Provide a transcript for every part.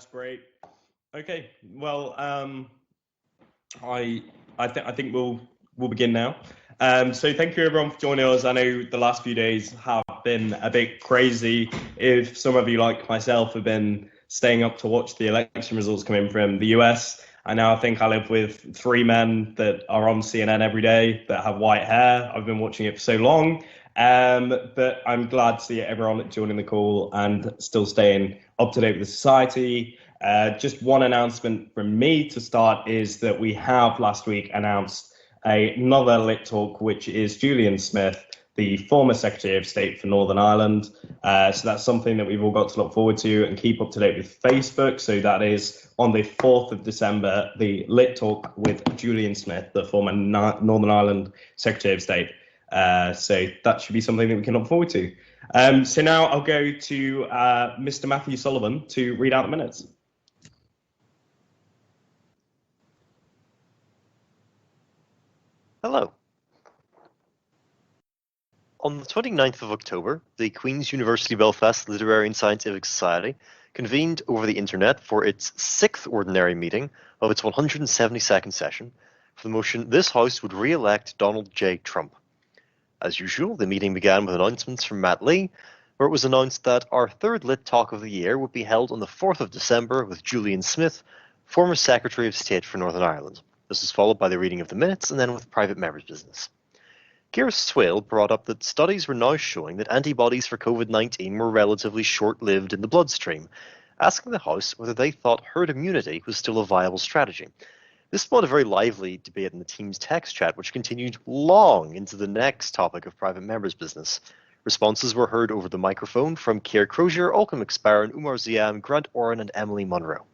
That's great. Okay, well, I think we'll begin now. So thank you everyone for joining us. I know the last few days have been a bit crazy. If some of you, like myself, have been staying up to watch the election results come in from the US, I now think I live with three men that are on CNN every day that have white hair. I've been watching it for so long. But I'm glad to see everyone joining the call and still staying up to date with the society. Just one announcement from me to start is that we have last week announced another Lit Talk, which is Julian Smith, the former Secretary of State for Northern Ireland. So that's something that we've all got to look forward to and keep up to date with Facebook. So that is on the 4th of December, the Lit Talk with Julian Smith, the former Northern Ireland Secretary of State. So that should be something that we can look forward to. So now I'll go to Mr. Matthew Sullivan to read out the minutes. Hello. On the 29th of October, the Queen's University Belfast Literary and Scientific Society convened over the internet for its 6th ordinary meeting of its 172nd session for the motion this House would re-elect Donald J. Trump. As usual, the meeting began with announcements from Matt Lee, where it was announced that our third Lit Talk of the year would be held on the 4th of December with Julian Smith, former Secretary of State for Northern Ireland. This was followed by the reading of the minutes and then with private members' business. Keir Swale brought up that studies were now showing that antibodies for COVID-19 were relatively short-lived in the bloodstream, asking the House whether they thought herd immunity was still a viable strategy. This spawned a very lively debate in the Teams text chat, which continued long into the next topic of private members' business. Responses were heard over the microphone from Keir Crozier, Olchem McSparron, Umar Ziam, Grant Oren, and Emily Munro.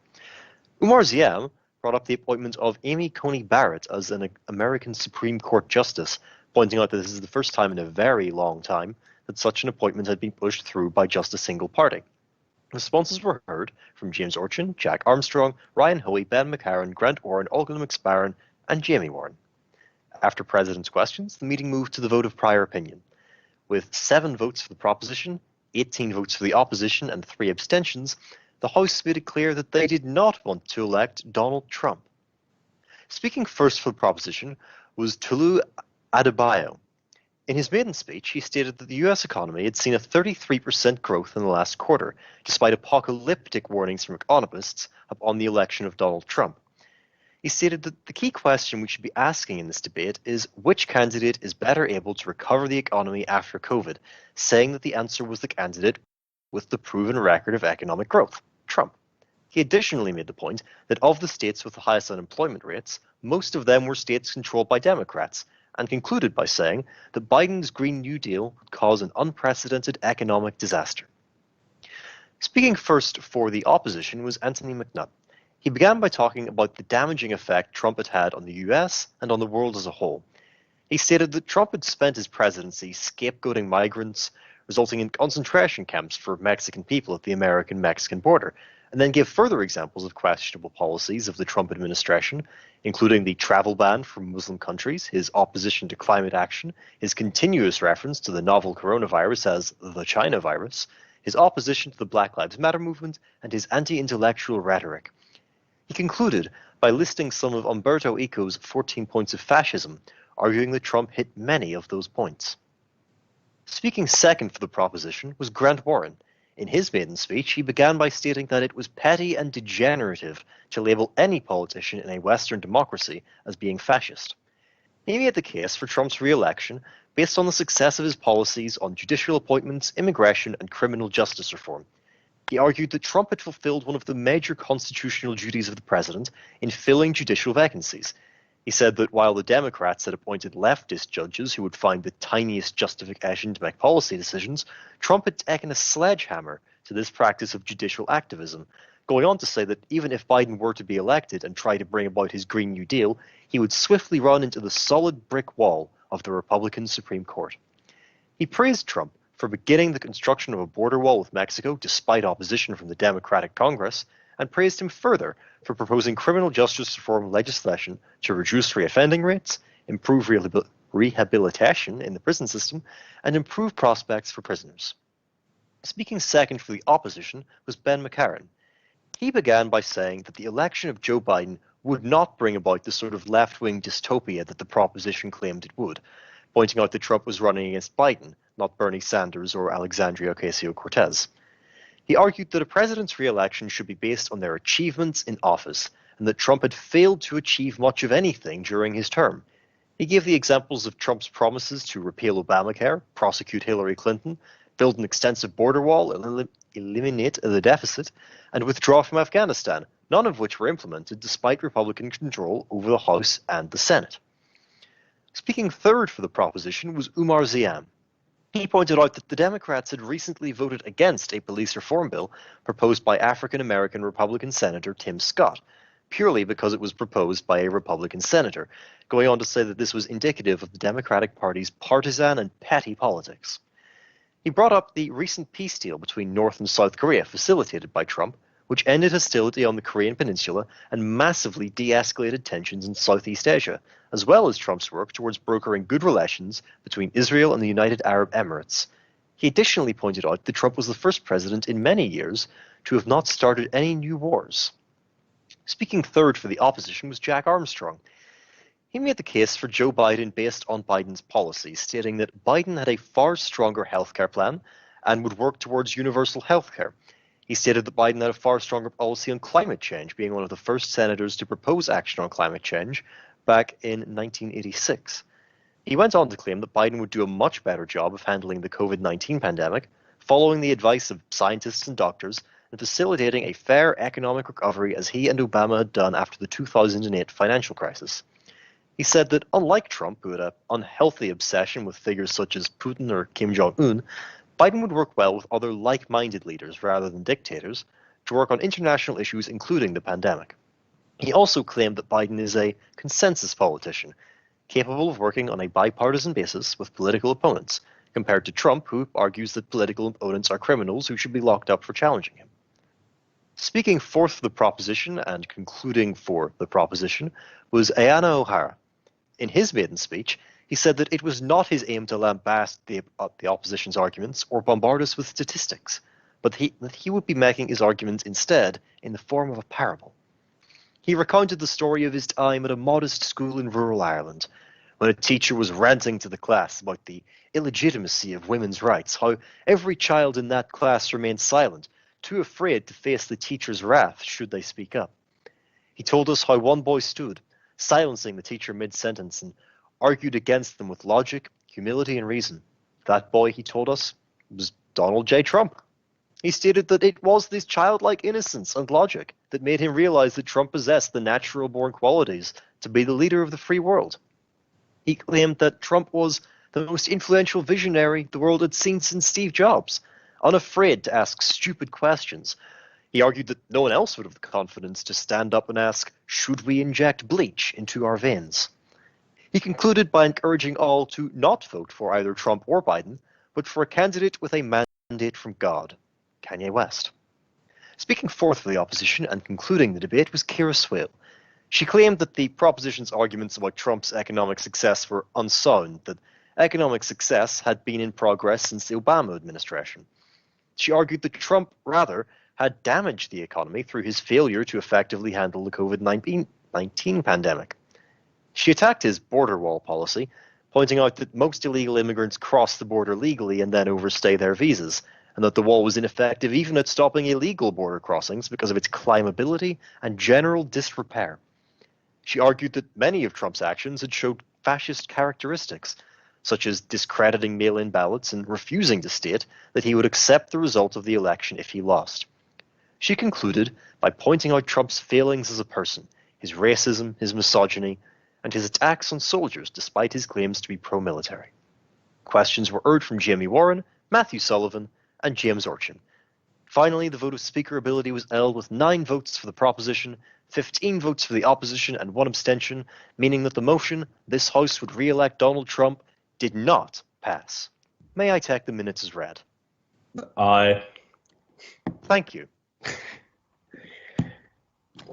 Umar Ziam brought up the appointment of Amy Coney Barrett as an American Supreme Court Justice, pointing out that this is the first time in a very long time that such an appointment had been pushed through by just a single party. Responses were heard from James Orchin, Jack Armstrong, Ryan Hoey, Ben McCarran, Grant Oren, Olga McSparron, and Jamie Warren. After President's questions, the meeting moved to the vote of prior opinion. With 7 votes for the proposition, 18 votes for the opposition, and 3 abstentions, the House made it clear that they did not want to elect Donald Trump. Speaking first for the proposition was Tolu Adebayo. In his maiden speech, he stated that the US economy had seen a 33% growth in the last quarter, despite apocalyptic warnings from economists upon the election of Donald Trump. He stated that the key question we should be asking in this debate is which candidate is better able to recover the economy after COVID, saying that the answer was the candidate with the proven record of economic growth, Trump. He additionally made the point that of the states with the highest unemployment rates, most of them were states controlled by Democrats, and concluded by saying that Biden's Green New Deal would cause an unprecedented economic disaster. Speaking first for the opposition was Anthony McNutt. He began by talking about the damaging effect Trump had had on the US and on the world as a whole. He stated that Trump had spent his presidency scapegoating migrants, resulting in concentration camps for Mexican people at the American-Mexican border, and then gave further examples of questionable policies of the Trump administration, including the travel ban from Muslim countries, his opposition to climate action, his continuous reference to the novel coronavirus as the China virus, his opposition to the Black Lives Matter movement, and his anti-intellectual rhetoric. He concluded by listing some of Umberto Eco's 14 points of fascism, arguing that Trump hit many of those points. Speaking second for the proposition was Grant Warren. In his maiden speech, he began by stating that it was petty and degenerative to label any politician in a Western democracy as being fascist. He made the case for Trump's re-election based on the success of his policies on judicial appointments, immigration, and criminal justice reform. He argued that Trump had fulfilled one of the major constitutional duties of the president in filling judicial vacancies. He said that while the Democrats had appointed leftist judges who would find the tiniest justification to make policy decisions, Trump had taken a sledgehammer to this practice of judicial activism, going on to say that even if Biden were to be elected and try to bring about his Green New Deal, he would swiftly run into the solid brick wall of the Republican Supreme Court. He praised Trump for beginning the construction of a border wall with Mexico despite opposition from the Democratic Congress, and praised him further for proposing criminal justice reform legislation to reduce reoffending rates, improve rehabilitation in the prison system, and improve prospects for prisoners. Speaking second for the opposition was Ben McCarran. He began by saying that the election of Joe Biden would not bring about the sort of left-wing dystopia that the proposition claimed it would, pointing out that Trump was running against Biden, not Bernie Sanders or Alexandria Ocasio-Cortez. He argued that a president's re-election should be based on their achievements in office, and that Trump had failed to achieve much of anything during his term. He gave the examples of Trump's promises to repeal Obamacare, prosecute Hillary Clinton, build an extensive border wall, eliminate the deficit, and withdraw from Afghanistan, none of which were implemented despite Republican control over the House and the Senate. Speaking third for the proposition was Umar Ziam. He pointed out that the Democrats had recently voted against a police reform bill proposed by African-American Republican Senator Tim Scott, purely because it was proposed by a Republican senator, going on to say that this was indicative of the Democratic Party's partisan and petty politics. He brought up the recent peace deal between North and South Korea facilitated by Trump, which ended hostility on the Korean peninsula and massively de-escalated tensions in Southeast Asia, as well as Trump's work towards brokering good relations between Israel and the United Arab Emirates. He additionally pointed out that Trump was the first president in many years to have not started any new wars. Speaking third for the opposition was Jack Armstrong. He made the case for Joe Biden based on Biden's policies, stating that Biden had a far stronger healthcare plan and would work towards universal healthcare. He stated that Biden had a far stronger policy on climate change, being one of the first senators to propose action on climate change back in 1986. He went on to claim that Biden would do a much better job of handling the COVID-19 pandemic, following the advice of scientists and doctors, and facilitating a fair economic recovery as he and Obama had done after the 2008 financial crisis. He said that unlike Trump, who had an unhealthy obsession with figures such as Putin or Kim Jong-un, Biden would work well with other like-minded leaders rather than dictators to work on international issues including the pandemic. He also claimed that Biden is a consensus politician, capable of working on a bipartisan basis with political opponents, compared to Trump, who argues that political opponents are criminals who should be locked up for challenging him. Speaking fourth for the proposition and concluding for the proposition was Ayanna O'Hara. In his maiden speech, he said that it was not his aim to lambaste the opposition's arguments or bombard us with statistics, but that he would be making his arguments instead in the form of a parable. He recounted the story of his time at a modest school in rural Ireland, when a teacher was ranting to the class about the illegitimacy of women's rights, how every child in that class remained silent, too afraid to face the teacher's wrath should they speak up. He told us how one boy stood, silencing the teacher mid-sentence, and argued against them with logic, humility, and reason. That boy, he told us, was Donald J. Trump. He stated that it was this childlike innocence and logic that made him realize that Trump possessed the natural-born qualities to be the leader of the free world. He claimed that Trump was the most influential visionary the world had seen since Steve Jobs, unafraid to ask stupid questions. He argued that no one else would have the confidence to stand up and ask, should we inject bleach into our veins? He concluded by encouraging all to not vote for either Trump or Biden, but for a candidate with a mandate from God, Kanye West. Speaking fourth for the opposition and concluding the debate was Kira Swale. She claimed that the proposition's arguments about Trump's economic success were unsound, that economic success had been in progress since the Obama administration. She argued that Trump, rather, had damaged the economy through his failure to effectively handle the COVID-19 pandemic. She attacked his border wall policy, pointing out that most illegal immigrants cross the border legally and then overstay their visas, and that the wall was ineffective even at stopping illegal border crossings because of its climbability and general disrepair. She argued that many of Trump's actions had showed fascist characteristics, such as discrediting mail-in ballots and refusing to state that he would accept the result of the election if he lost. She concluded by pointing out Trump's failings as a person, his racism, his misogyny, and his attacks on soldiers despite his claims to be pro-military. Questions were urged from Jamie Warren, Matthew Sullivan, and James Orchin. Finally, the vote of speakerability was held with 9 votes for the proposition, 15 votes for the opposition, and 1 abstention, meaning that the motion, this House would re-elect Donald Trump, did not pass. May I take the minutes as read? Aye. Thank you.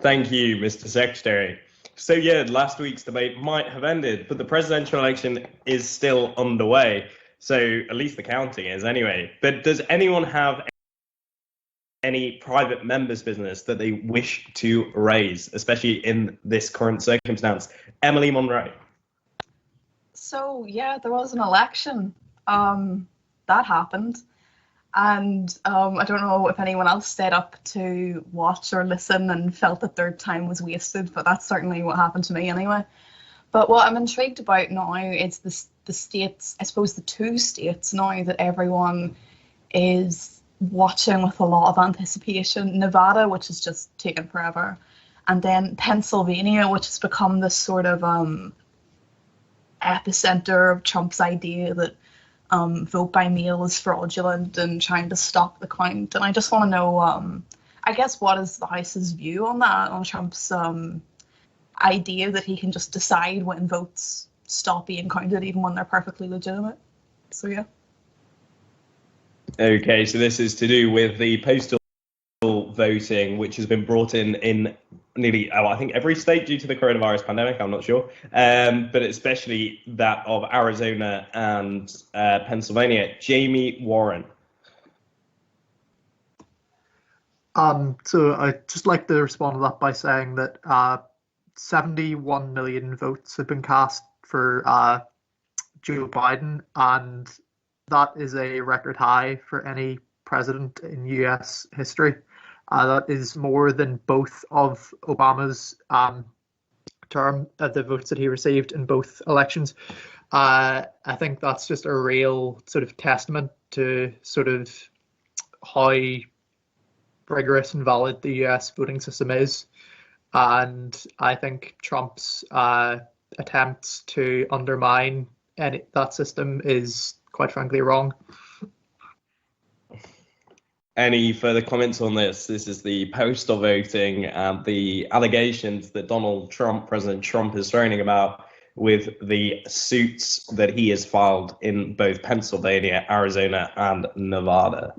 Thank you, Mr. Secretary. So yeah, last week's debate might have ended, but the presidential election is still underway. So at least the counting is anyway. But does anyone have any private members' business that they wish to raise, especially in this current circumstance. Emily Monroe. So yeah, there was an election. That happened. And I don't know if anyone else stayed up to watch or listen and felt that their time was wasted, but that's certainly what happened to me anyway. But what I'm intrigued about now is the states, I suppose the two states now that everyone is watching with a lot of anticipation. Nevada, which has just taken forever, and then Pennsylvania, which has become this sort of epicenter of Trump's idea that vote by mail is fraudulent and trying to stop the count. And I just want to know, I guess, what is the House's view on that, on Trump's idea that he can just decide when votes stop being counted, even when they're perfectly legitimate? So, yeah. Okay, so this is to do with the postal voting, which has been brought in nearly, I think, every state due to the coronavirus pandemic. I'm not sure, but especially that of Arizona and Pennsylvania. Jamie Warren. So I'd just like to respond to that by saying that 71 million votes have been cast for Joe Biden, and that is a record high for any president in US history. That is more than both of Obama's term, the votes that he received in both elections. I think that's just a real sort of testament to sort of how rigorous and valid the US voting system is. And I think Trump's attempts to undermine that system is quite frankly wrong. Any further comments on this? This is the postal voting and the allegations that President Trump is throwing about with the suits that he has filed in both Pennsylvania, Arizona, and Nevada.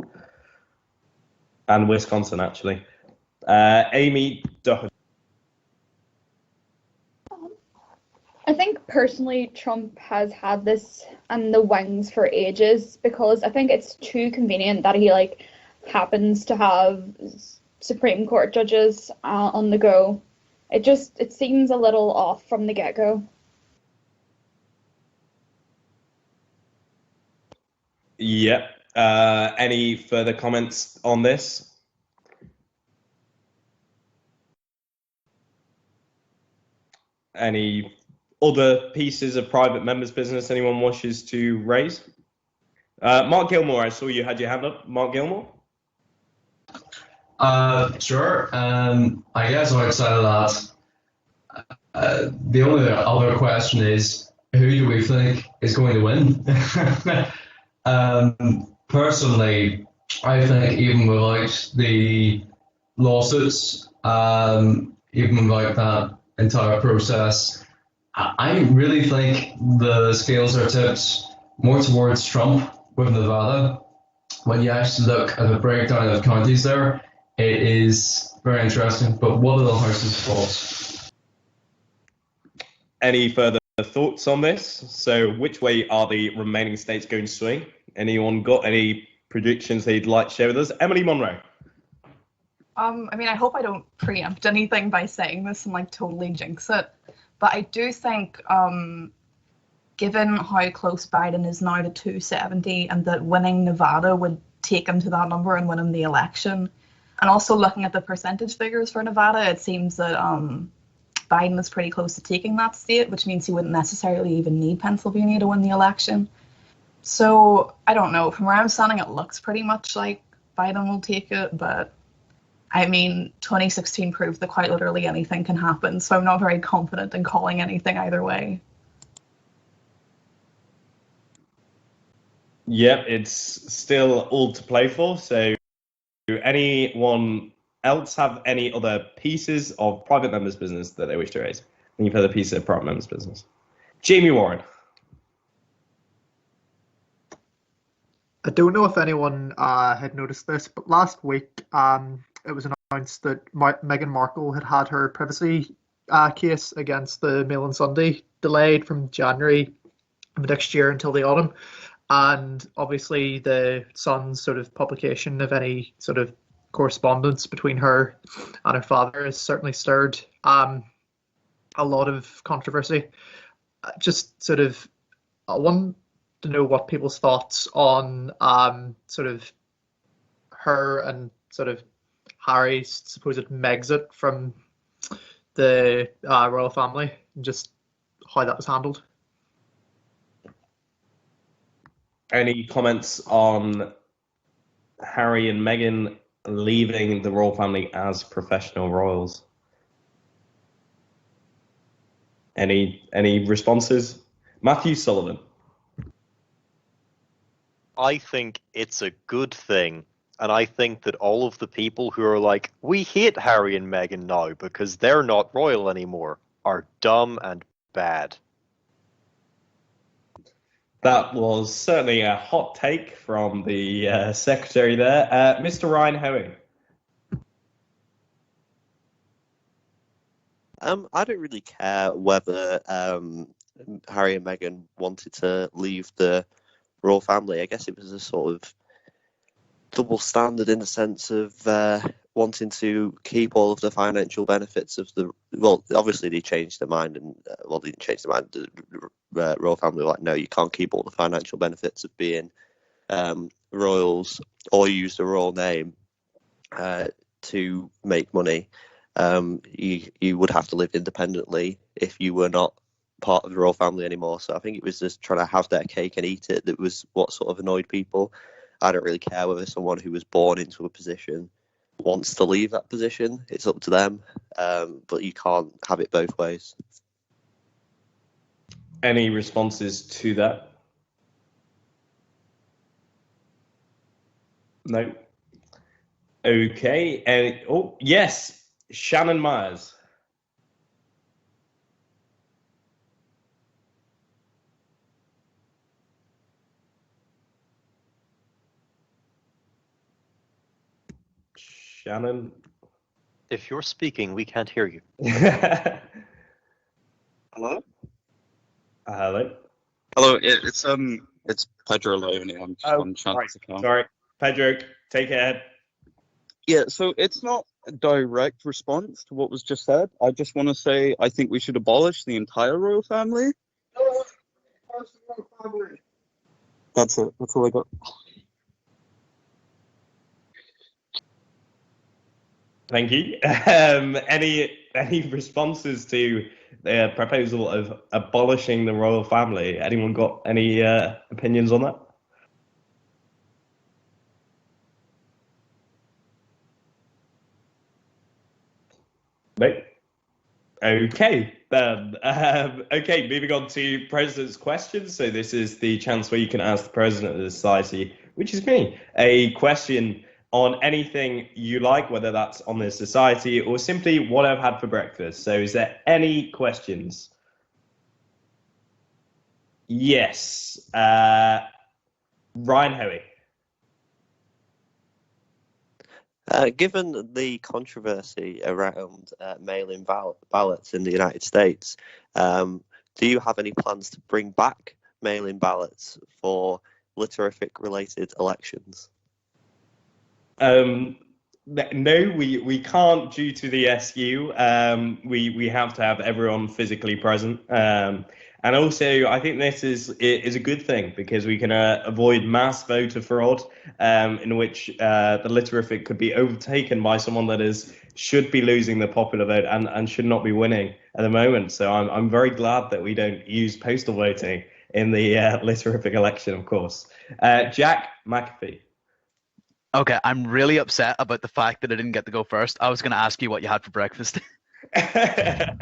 And Wisconsin, actually. Amy Doherty. I think personally Trump has had this in the wings for ages, because I think it's too convenient that he happens to have Supreme Court judges on the go. It seems a little off from the get-go. Yep. Any further comments on this? Any other pieces of private members' business anyone wishes to raise? Mark Gilmore, I saw you had your hand up. Mark Gilmore? Sure. I guess outside of that, the only other question is, who do we think is going to win? Personally, I think even without the lawsuits, even without that entire process, I really think the scales are tipped more towards Trump with Nevada. When you actually look at the breakdown of counties there, it is very interesting. But what are the House's thoughts? Any further thoughts on this? So which way are the remaining states going to swing? Anyone got any predictions they'd like to share with us? Emily Monroe. I mean, I hope I don't preempt anything by saying this and totally jinx it. But I do think, given how close Biden is now to 270, and that winning Nevada would take him to that number and win him the election, and also looking at the percentage figures for Nevada, it seems that Biden is pretty close to taking that state, which means he wouldn't necessarily even need Pennsylvania to win the election. So I don't know. From where I'm standing, it looks pretty much like Biden will take it, but I mean, 2016 proved that quite literally anything can happen, so I'm not very confident in calling anything either way. Yep, it's still all to play for. So anyone else have any other pieces of private members' business that they wish to raise? Any further pieces of private members' business? Jamie Warren. I don't know if anyone had noticed this, but last week it was announced that Meghan Markle had her privacy case against the Mail on Sunday delayed from January of next year until the autumn. And obviously the Sun's sort of publication of any sort of correspondence between her and her father has certainly stirred a lot of controversy. Just sort of, I want to know what people's thoughts on sort of her and sort of Harry's supposed Megxit from the royal family, and just how that was handled. Any comments on Harry and Meghan leaving the royal family as professional royals? Any responses? Matthew Sullivan. I think it's a good thing. And I think that all of the people who are like, we hate Harry and Meghan now because they're not royal anymore, are dumb and bad. That was certainly a hot take from the secretary there. Mr. Ryan Hoey. I don't really care whether Harry and Meghan wanted to leave the royal family. I guess it was a sort of double standard in the sense of wanting to keep all of the financial benefits of the. Well, obviously they changed their mind, and they didn't change their mind. The royal family were like, no, you can't keep all the financial benefits of being royals or use the royal name to make money. You would have to live independently if you were not part of the royal family anymore. So I think it was just trying to have their cake and eat it that was what sort of annoyed people. I don't really care whether someone who was born into a position wants to leave that position. It's up to them, but you can't have it both ways. Any responses to that? No. Okay. Oh, yes. Shannon Myers. Shannon. If you're speaking, we can't hear you. Hello? Hello. Hello, it's Pedro Leone. I'm just on Chance's account. Sorry. Pedro, take it ahead. Yeah, so it's not a direct response to what was just said. I just want to say I think we should abolish the entire royal family. That's it. That's all I got. Thank you. Any responses to the proposal of abolishing the royal family? Anyone got any opinions on that? No. Okay, then. Okay, moving on to President's questions. So this is the chance where you can ask the President of the Society, which is me, a question on anything you like, whether that's on the Society or simply what I've had for breakfast. So is there any questions? Yes. Ryan Hoey. Given the controversy around mail-in ballots in the United States, do you have any plans to bring back mail-in ballots for literific-related elections? No, we can't due to the SU. We have to have everyone physically present. And also, I think this is a good thing because we can avoid mass voter fraud, in which the literific could be overtaken by someone that should be losing the popular vote and should not be winning at the moment. So I'm very glad that we don't use postal voting in the literific election, of course. Jack McAfee. Okay, I'm really upset about the fact that I didn't get to go first. I was going to ask you what you had for breakfast. I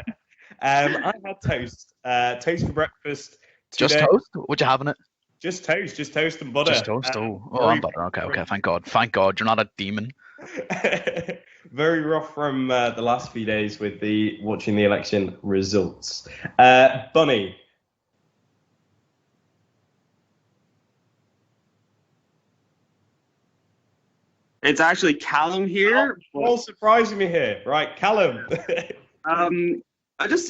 had toast. Toast for breakfast. Just today. toast? What you having it? Just toast and butter. Just toast. I'm butter. Okay. Thank God. You're not a demon. Very rough from the last few days with watching the election results. Bunny. It's actually Callum here. All surprising me here. Right, Callum.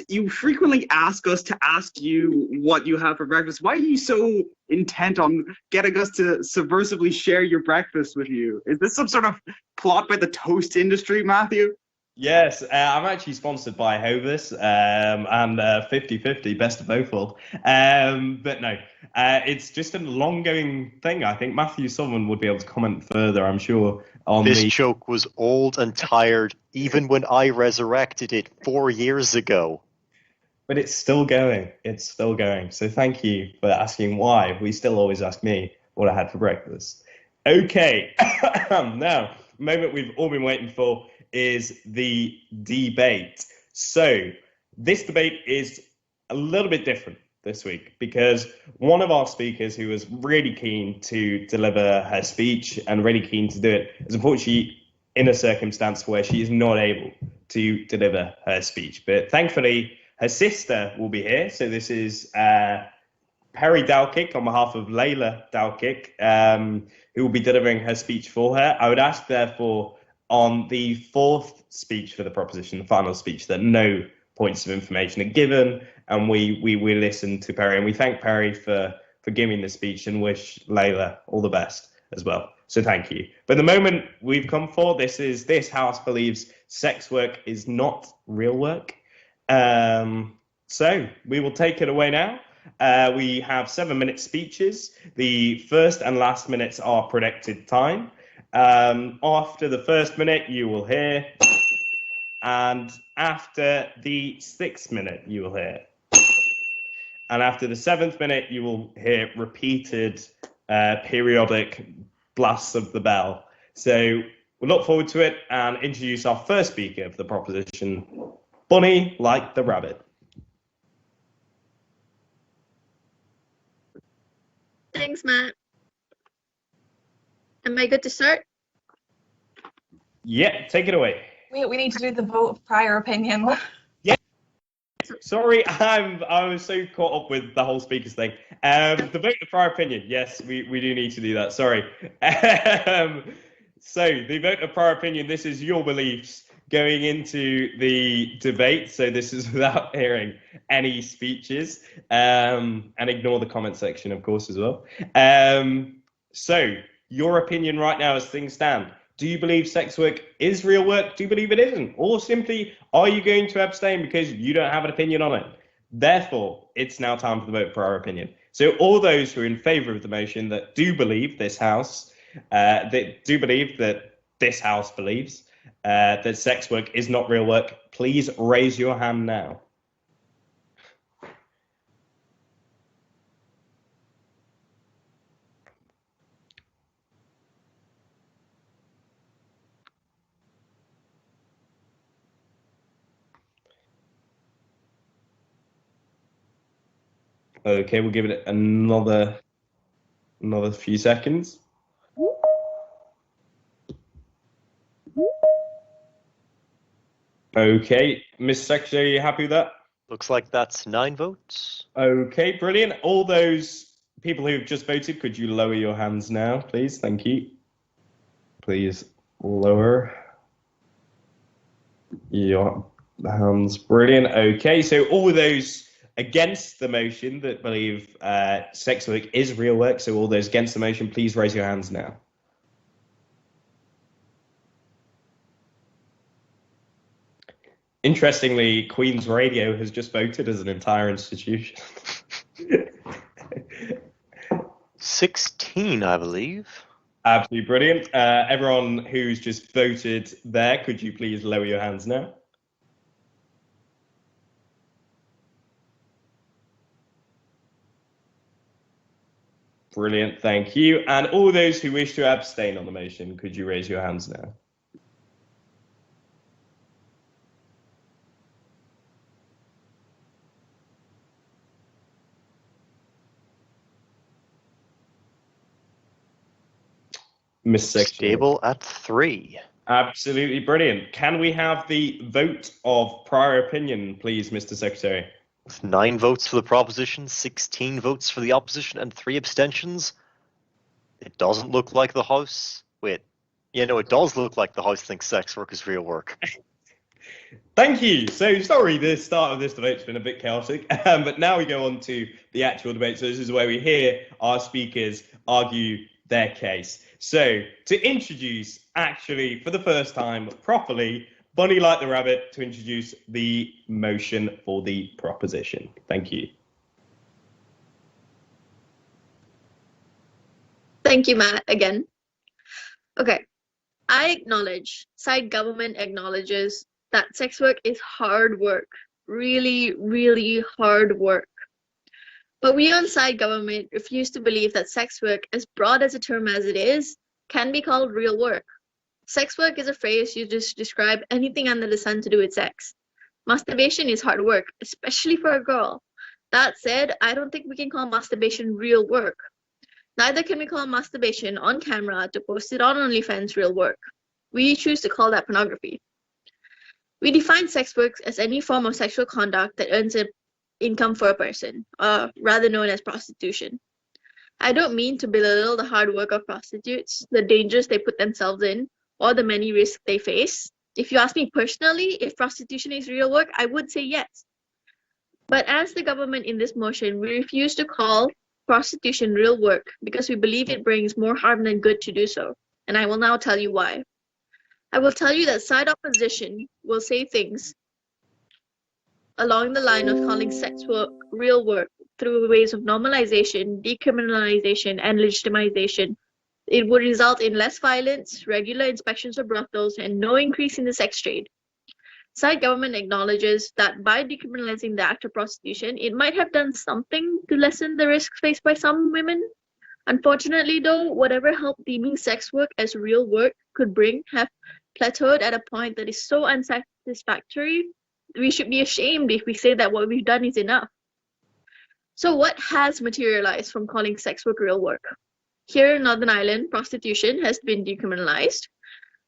You frequently ask us to ask you what you have for breakfast. Why are you so intent on getting us to subversively share your breakfast with you? Is this some sort of plot by the toast industry, Matthew? Yes, I'm actually sponsored by Hovis and 50/50, best of both worlds. But no, it's just a long-going thing. I think Matthew Sullivan would be able to comment further, I'm sure, on This the. joke was old and tired even when I resurrected it 4 years ago. But it's still going. It's still going. So thank you for asking why. We still always ask me what I had for breakfast. Okay, now, the moment we've all been waiting for is the debate. So this debate is a little bit different this week because one of our speakers who was really keen to deliver her speech and really keen to do it is unfortunately in a circumstance where she is not able to deliver her speech. But thankfully, her sister will be here. So this is Perry Dalkick on behalf of Layla Dalkick, who will be delivering her speech for her. I would ask, therefore, on the fourth speech for the proposition, the final speech, that no points of information are given, and we listen to Perry, and we thank Perry for giving the speech and wish Layla all the best as well. So thank you. But the moment we've come for, this house believes sex work is not real work. So we will take it away now. We have 7-minute speeches. The first and last minutes are predicted time. After the first minute, you will hear, and after the 6th minute, you will hear, and after the 7th minute, you will hear repeated periodic blasts of the bell. So we'll look forward to it and introduce our first speaker for the proposition, Bunny like the rabbit. Thanks, Matt. Am I good to start? Yeah, take it away. We need to do the vote of prior opinion. Yeah. Sorry, I was so caught up with the whole speakers thing. The vote of prior opinion. Yes, we do need to do that. Sorry. So the vote of prior opinion. This is your beliefs going into the debate. So this is without hearing any speeches, and ignore the comment section, of course, as well. So your opinion right now as things stand. Do you believe sex work is real work? Do you believe it isn't? Or simply, are you going to abstain because you don't have an opinion on it? Therefore, it's now time for the vote for our opinion. So all those who are in favour of the motion that do believe this House, that this House believes that sex work is not real work, please raise your hand now. Okay, we'll give it another few seconds. Okay, Ms. Secretary, are you happy with that? Looks like that's 9 votes. Okay, brilliant. All those people who've just voted, could you lower your hands now, please? Thank you. Please lower your hands. Brilliant. Okay, so all those against the motion that believe sex work is real work, so all those against the motion, please raise your hands now. Interestingly, Queen's Radio has just voted as an entire institution. 16, I believe. Absolutely brilliant. Everyone who's just voted there, could you please lower your hands now? Brilliant, thank you. And all those who wish to abstain on the motion, could you raise your hands now? Miss Secretary. Stable at 3. Absolutely brilliant. Can we have the vote of prior opinion, please, Mr. Secretary? With 9 votes for the proposition, 16 votes for the opposition, and 3 abstentions. It doesn't look like the House. Wait. Yeah, no, it does look like the House thinks sex work is real work. Thank you. So sorry, the start of this debate's been a bit chaotic, but now we go on to the actual debate. So this is where we hear our speakers argue their case. So to introduce, actually, for the first time properly, Bunny like the rabbit to introduce the motion for the proposition. Thank you. Thank you, Matt, again. Okay, I acknowledge, side government acknowledges that sex work is hard work, really, really hard work. But we on side government refuse to believe that sex work, as broad as a term as it is, can be called real work. Sex work is a phrase used to describe anything under the sun to do with sex. Masturbation is hard work, especially for a girl. That said, I don't think we can call masturbation real work. Neither can we call masturbation on camera to post it on OnlyFans real work. We choose to call that pornography. We define sex work as any form of sexual conduct that earns an income for a person, rather known as prostitution. I don't mean to belittle the hard work of prostitutes, the dangers they put themselves in, or the many risks they face. If you ask me personally if prostitution is real work, I would say yes. But as the government in this motion, we refuse to call prostitution real work because we believe it brings more harm than good to do so. And I will now tell you why. I will tell you that side opposition will say things along the line of calling sex work real work through ways of normalization, decriminalization, and legitimization. It would result in less violence, regular inspections of brothels, and no increase in the sex trade. Side government acknowledges that by decriminalizing the act of prostitution, it might have done something to lessen the risks faced by some women. Unfortunately, though, whatever help deeming sex work as real work could bring have plateaued at a point that is so unsatisfactory, we should be ashamed if we say that what we've done is enough. So what has materialized from calling sex work real work? Here in Northern Ireland, prostitution has been decriminalized,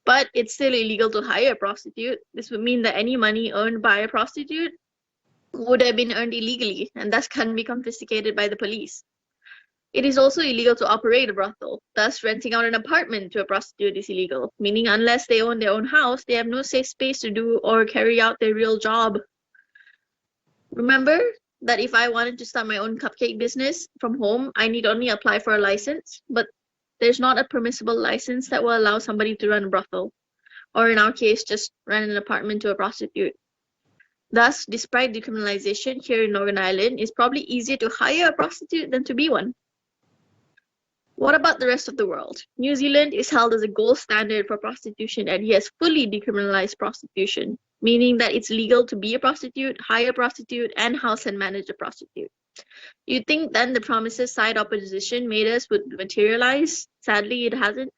but it's still illegal to hire a prostitute. This would mean that any money earned by a prostitute would have been earned illegally and thus can be confiscated by the police. It is also illegal to operate a brothel, thus renting out an apartment to a prostitute is illegal, meaning unless they own their own house, they have no safe space to do or carry out their real job. Remember that if I wanted to start my own cupcake business from home, I need only apply for a license, but there's not a permissible license that will allow somebody to run a brothel, or in our case, just rent an apartment to a prostitute. Thus, despite decriminalization here in Northern Ireland, it's probably easier to hire a prostitute than to be one. What about the rest of the world? New Zealand is held as a gold standard for prostitution and has fully decriminalized prostitution, meaning that it's legal to be a prostitute, hire a prostitute, and house and manage a prostitute. You'd think then the promises side opposition made us would materialize. Sadly, it hasn't.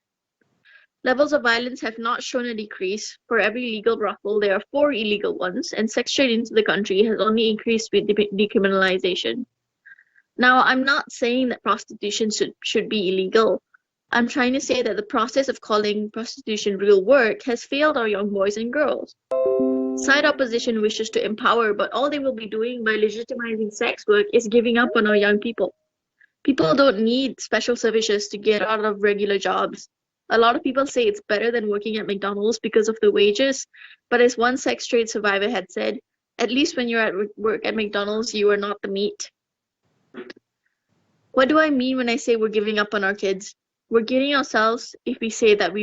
Levels of violence have not shown a decrease. For every legal brothel, there are 4 illegal ones, and sex trade into the country has only increased with decriminalization. Now, I'm not saying that prostitution should be illegal. I'm trying to say that the process of calling prostitution real work has failed our young boys and girls. Side opposition wishes to empower, but all they will be doing by legitimizing sex work is giving up on our young people. People don't need special services to get out of regular jobs. A lot of people say it's better than working at McDonald's because of the wages, but as one sex trade survivor had said, at least when you're at work at McDonald's, you are not the meat. What do I mean when I say we're giving up on our kids? We're kidding ourselves if we say that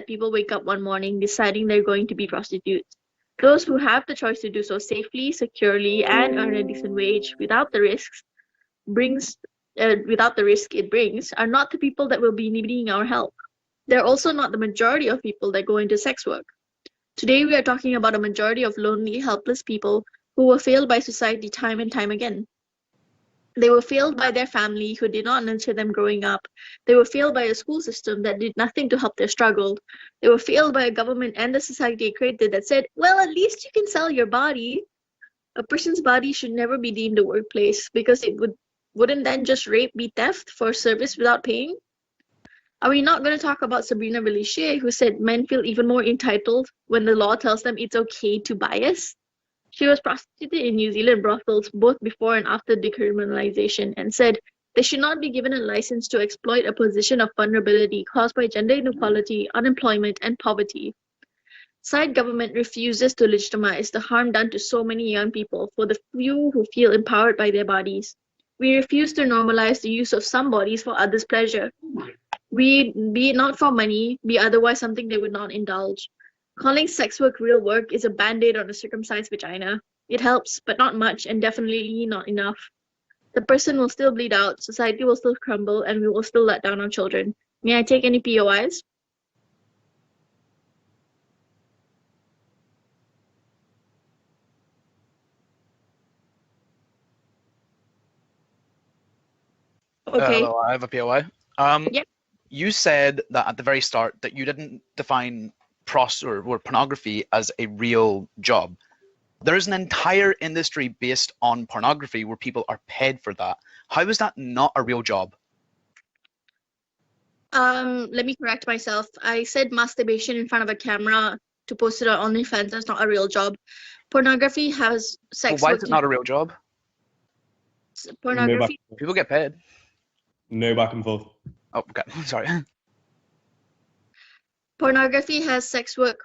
people wake up one morning deciding they're going to be prostitutes. Those who have the choice to do so safely, securely, and earn a decent wage without the risk it brings are not the people that will be needing our help. They're also not the majority of people that go into sex work. Today we are talking about a majority of lonely, helpless people who were failed by society time and time again. They were failed by their family who did not nurture them growing up. They were failed by a school system that did nothing to help their struggle. They were failed by a government and the society it created that said, well, at least you can sell your body. A person's body should never be deemed a workplace because it wouldn't then just rape be theft for service without paying? Are we not going to talk about Sabrina Velichier, who said men feel even more entitled when the law tells them it's okay to bias? She was prostituted in New Zealand brothels both before and after decriminalization and said they should not be given a license to exploit a position of vulnerability caused by gender inequality, unemployment, and poverty. Side government refuses to legitimize the harm done to so many young people for the few who feel empowered by their bodies. We refuse to normalize the use of some bodies for others' pleasure. We, be it not for money, be otherwise something they would not indulge. Calling sex work real work is a band-aid on a circumcised vagina. It helps, but not much, and definitely not enough. The person will still bleed out, society will still crumble, and we will still let down our children. May I take any POIs? Okay. Hello, I have a POI. Yep. You said that at the very start that you didn't define or pornography as a real job. There is an entire industry based on pornography where people are paid for that. How is that not a real job? Let me correct myself. I said masturbation in front of a camera to post it on OnlyFans. That's not a real job. Pornography has sex. Well, why is it not a real job? Pornography. People get paid. No back and forth. Oh, okay. Sorry. Pornography has sex work.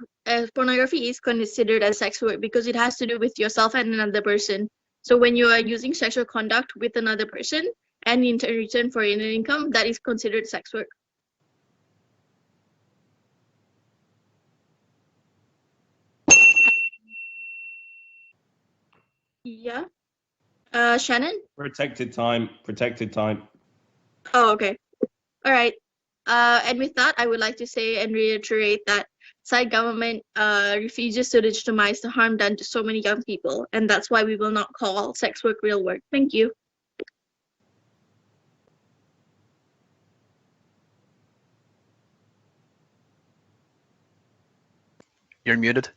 Pornography is considered as sex work because it has to do with yourself and another person. So when you are using sexual conduct with another person and in return for an income, that is considered sex work. Yeah. Shannon? Protected time. Protected time. Oh, okay. All right. And with that, I would like to say and reiterate that side government refuses to legitimize the harm done to so many young people, and that's why we will not call sex work real work. Thank you. You're muted.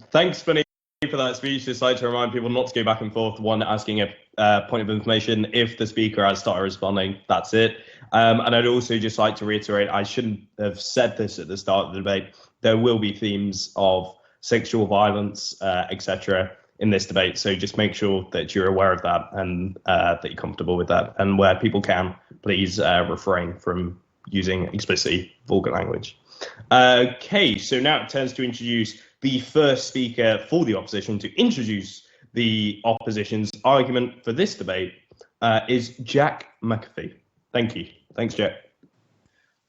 Thanks, Vinny, for that speech. Just like to remind people not to go back and forth. One, asking a point of information. If the speaker has started responding, that's it. And I'd also just like to reiterate, I shouldn't have said this at the start of the debate. There will be themes of sexual violence, etc. in this debate. So just make sure that you're aware of that and that you're comfortable with that. And where people can, please refrain from using explicitly vulgar language. Okay, so now it turns to introduce the first speaker for the opposition. To introduce the opposition's argument for this debate is Jack McAfee. Thank you. Thanks, Jack.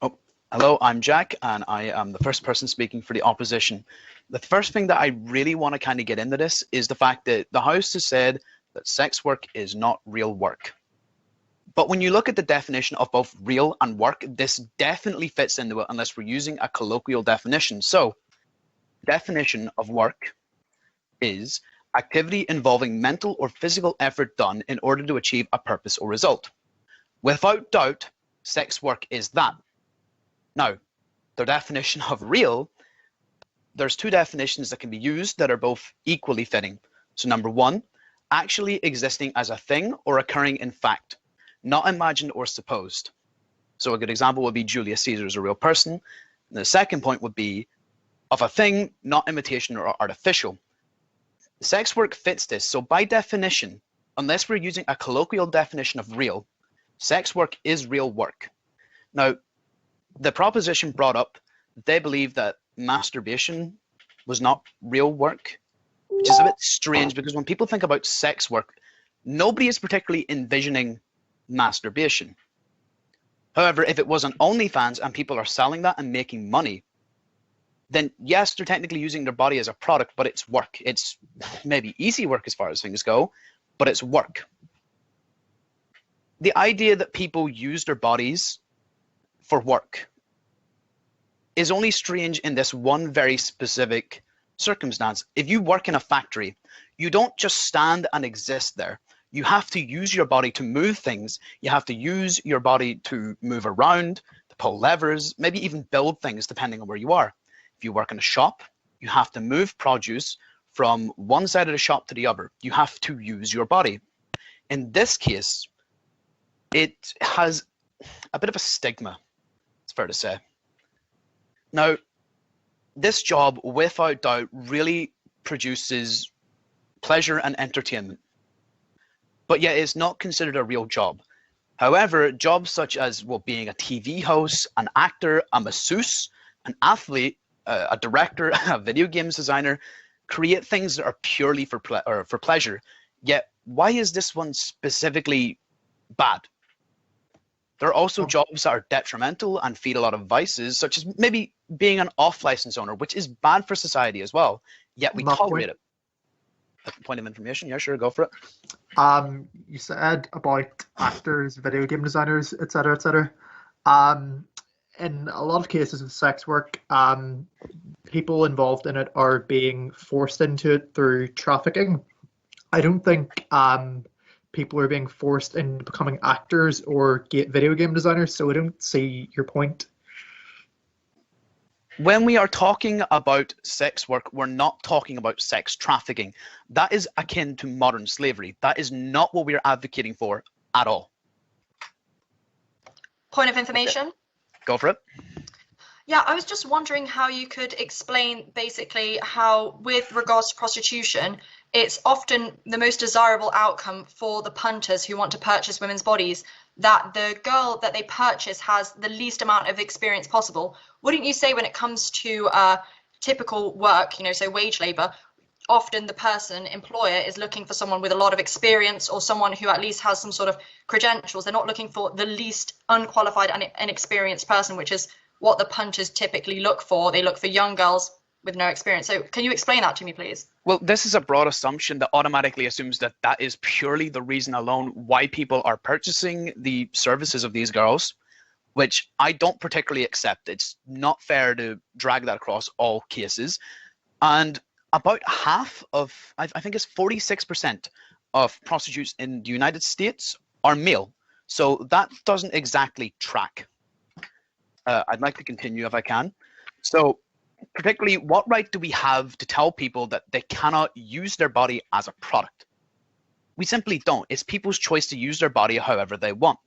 Oh, hello, I'm Jack, and I am the first person speaking for the opposition. The first thing that I really want to kind of get into this is the fact that the House has said that sex work is not real work. But when you look at the definition of both real and work, this definitely fits into it unless we're using a colloquial definition. So, definition of work is activity involving mental or physical effort done in order to achieve a purpose or result. Without doubt, sex work is that. Now, the definition of real, there's two definitions that can be used that are both equally fitting. So number one, actually existing as a thing or occurring in fact, not imagined or supposed. So a good example would be Julius Caesar is a real person. And the second point would be of a thing, not imitation or artificial. Sex work fits this. So by definition, unless we're using a colloquial definition of real, sex work is real work. Now, the proposition brought up, they believe that masturbation was not real work, which is a bit strange because when people think about sex work, nobody is particularly envisioning masturbation. However, if it was on OnlyFans and people are selling that and making money, then yes, they're technically using their body as a product, but it's work. It's maybe easy work as far as things go, but it's work. The idea that people use their bodies for work is only strange in this one very specific circumstance. If you work in a factory, you don't just stand and exist there. You have to use your body to move things. You have to use your body to move around, to pull levers, maybe even build things depending on where you are. If you work in a shop, you have to move produce from one side of the shop to the other. You have to use your body. In this case, it has a bit of a stigma, it's fair to say. Now, this job, without doubt, really produces pleasure and entertainment, but yet it's not considered a real job. However, jobs such as being a TV host, an actor, a masseuse, an athlete a director, a video games designer, create things that are purely for pleasure. Yet, why is this one specifically bad? There are also jobs that are detrimental and feed a lot of vices, such as maybe being an off-license owner, which is bad for society as well. Yet we tolerate it. A point of information, yeah, sure, go for it. You said about actors, video game designers, etc., etc. In a lot of cases of sex work, people involved in it are being forced into it through trafficking. I don't think people are being forced into becoming actors or video game designers, so I don't see your point. When we are talking about sex work, we're not talking about sex trafficking. That is akin to modern slavery. That is not what we are advocating for at all. Point of information? Go for it. Yeah, I was just wondering how you could explain basically how, with regards to prostitution, it's often the most desirable outcome for the punters who want to purchase women's bodies, that the girl that they purchase has the least amount of experience possible. Wouldn't you say when it comes to typical work, you know, so wage labor, often the employer is looking for someone with a lot of experience or someone who at least has some sort of credentials. They're not looking for the least unqualified and inexperienced person, which is what the punters typically look for. They look for young girls with no experience. So can you explain that to me, please? Well, this is a broad assumption that automatically assumes that that is purely the reason alone why people are purchasing the services of these girls, which I don't particularly accept. It's not fair to drag that across all cases. And about half of, I think it's 46% of prostitutes in the United States are male. So that doesn't exactly track. I'd like to continue if I can. So particularly, what right do we have to tell people that they cannot use their body as a product? We simply don't. It's people's choice to use their body however they want.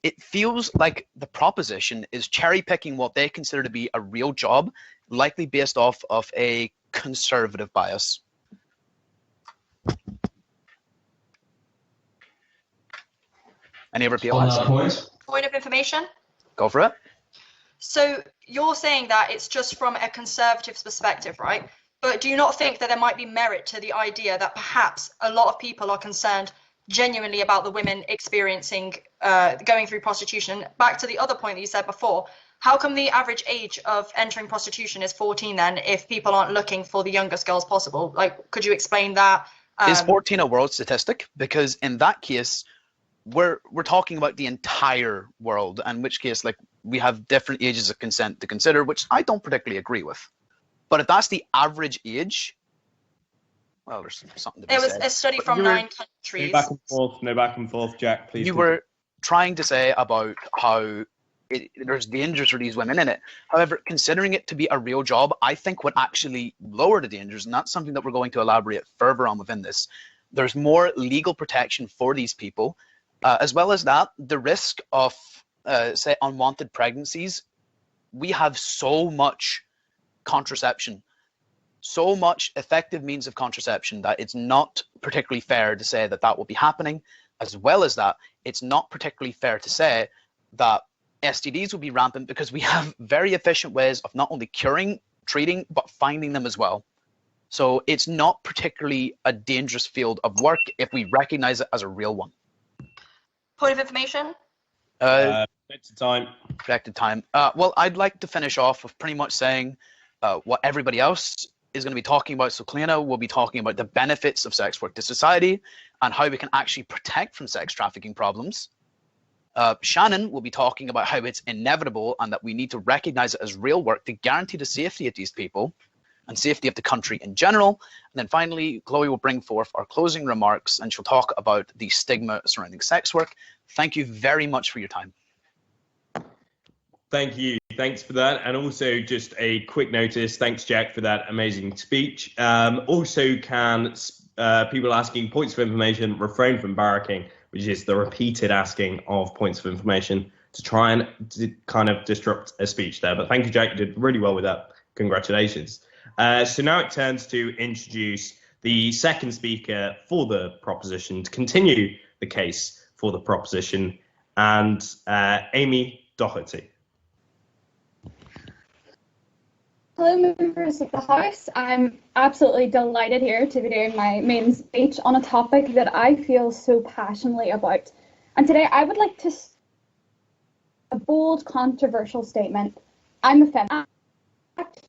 It feels like the proposition is cherry picking what they consider to be a real job, likely based off of a conservative bias. Any other people? On that point? Point of information? Go for it. So you're saying that it's just from a conservative perspective, right? But do you not think that there might be merit to the idea that perhaps a lot of people are concerned genuinely about the women experiencing going through prostitution? Back to the other point that you said before, how come the average age of entering prostitution is 14 then, if people aren't looking for the youngest girls possible? Like, could you explain that? Is 14 a world statistic? Because in that case, we're talking about the entire world, in which case, like, we have different ages of consent to consider, which I don't particularly agree with. But if that's the average age, well, there's something to be said. There was a study from 9 countries. No back and forth, Jack, please. You were trying to say about how there's dangers for these women in it. However, considering it to be a real job, I think would actually lower the dangers, and that's something that we're going to elaborate further on within this. There's more legal protection for these people, as well as that, the risk of, say, unwanted pregnancies. We have so much contraception, so much effective means of contraception, that it's not particularly fair to say that that will be happening. As well as that, it's not particularly fair to say that STDs will be rampant, because we have very efficient ways of not only curing, treating, but finding them as well. So it's not particularly a dangerous field of work if we recognize it as a real one. Point of information? Projected time. Projected time. Well, I'd like to finish off with pretty much saying what everybody else is going to be talking about. So Cleana will be talking about the benefits of sex work to society and how we can actually protect from sex trafficking problems. Shannon will be talking about how it's inevitable and that we need to recognize it as real work to guarantee the safety of these people and safety of the country in general. And then finally, Chloe will bring forth our closing remarks, and she'll talk about the stigma surrounding sex work. Thank you very much for your time. Thank you. Thanks for that. And also just a quick notice. Thanks, Jack, for that amazing speech. Also, can people asking points of information refrain from barracking, which is the repeated asking of points of information, to try and kind of disrupt a speech there. But thank you, Jack. You did really well with that. Congratulations. So now it turns to introduce the second speaker for the proposition to continue the case for the proposition, and Amy Doherty. Hello, members of the House. I'm absolutely delighted here to be doing my main speech on a topic that I feel so passionately about. And today I would like to a bold, controversial statement. I'm a feminist.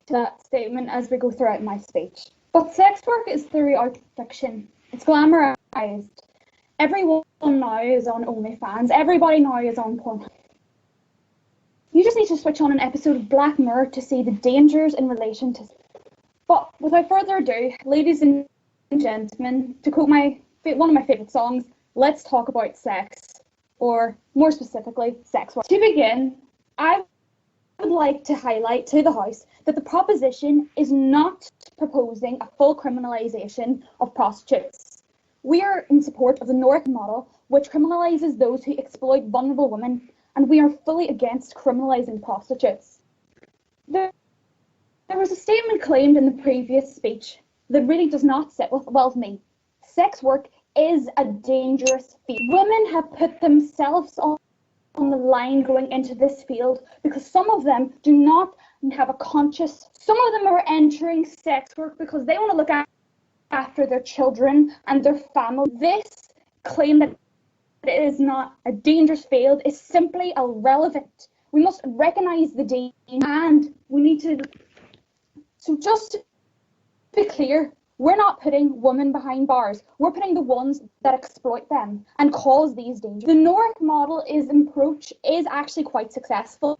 To that statement as we go throughout my speech. But sex work is throughout fiction. It's glamorized. Everyone now is on OnlyFans. Everybody now is on porn. You just need to switch on an episode of Black Mirror to see the dangers in relation to. But without further ado, ladies and gentlemen, to quote one of my favourite songs, let's talk about sex, or more specifically, sex work. To begin, I would like to highlight to the House that the proposition is not proposing a full criminalisation of prostitutes. We are in support of the North model, which criminalises those who exploit vulnerable women, and we are fully against criminalising prostitutes. There was a statement claimed in the previous speech that really does not sit well with me. Sex work is a dangerous field. Women have put themselves on the line going into this field because some of them do not have a conscious, some of them are entering sex work because they want to look after their children and their family. This claim that it is not a dangerous field is simply irrelevant. We must recognise the danger, and we need to. So just to be clear, we're not putting women behind bars. We're putting the ones that exploit them and cause these dangers. The North model approach is actually quite successful.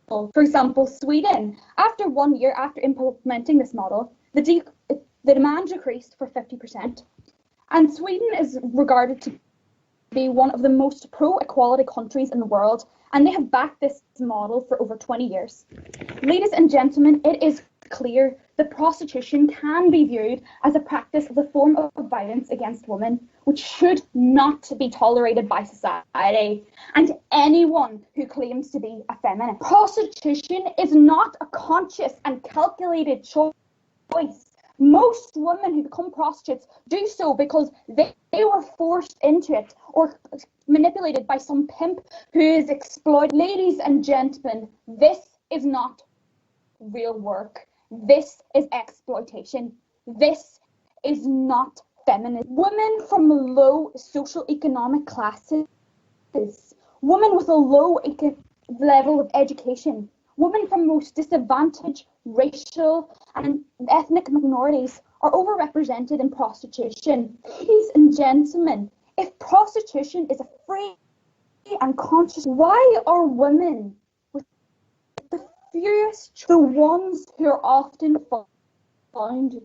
For example, Sweden, after 1 year after implementing this model, the demand decreased for 50%. And Sweden is regarded to be one of the most pro-equality countries in the world, and they have backed this model for over 20 years. Ladies and gentlemen, it is clear that prostitution can be viewed as a practice of a form of violence against women, which should not be tolerated by society and anyone who claims to be a feminist. Prostitution is not a conscious and calculated choice. Most women who become prostitutes do so because they were forced into it or manipulated by some pimp who is exploiting. Ladies and gentlemen, this is not real work. This is exploitation. This is not feminist. Women from low socioeconomic classes, women with a low level of education, women from most disadvantaged racial and ethnic minorities are overrepresented in prostitution. Ladies and gentlemen, if prostitution is a free and conscious, why are women with the fewest, the ones who are often found?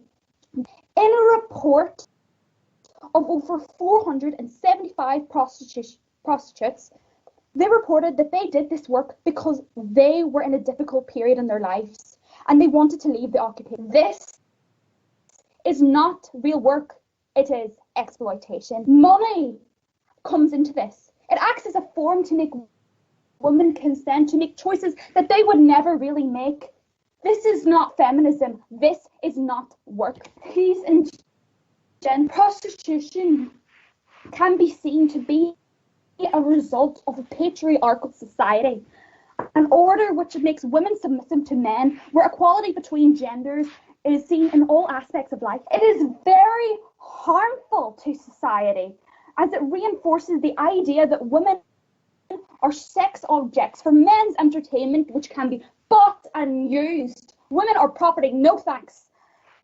In a report of over 475 prostitutes, they reported that they did this work because they were in a difficult period in their lives and they wanted to leave the occupation. This is not real work, it is exploitation. Money comes into this. It acts as a form to make women consent to make choices that they would never really make. This is not feminism. This is not work. Ladies and gentlemen, prostitution can be seen to be a result of a patriarchal society, an order which makes women submissive to men, where equality between genders is seen in all aspects of life. It is very harmful to society as it reinforces the idea that women are sex objects for men's entertainment, which can be bought and used. Women are property, no thanks.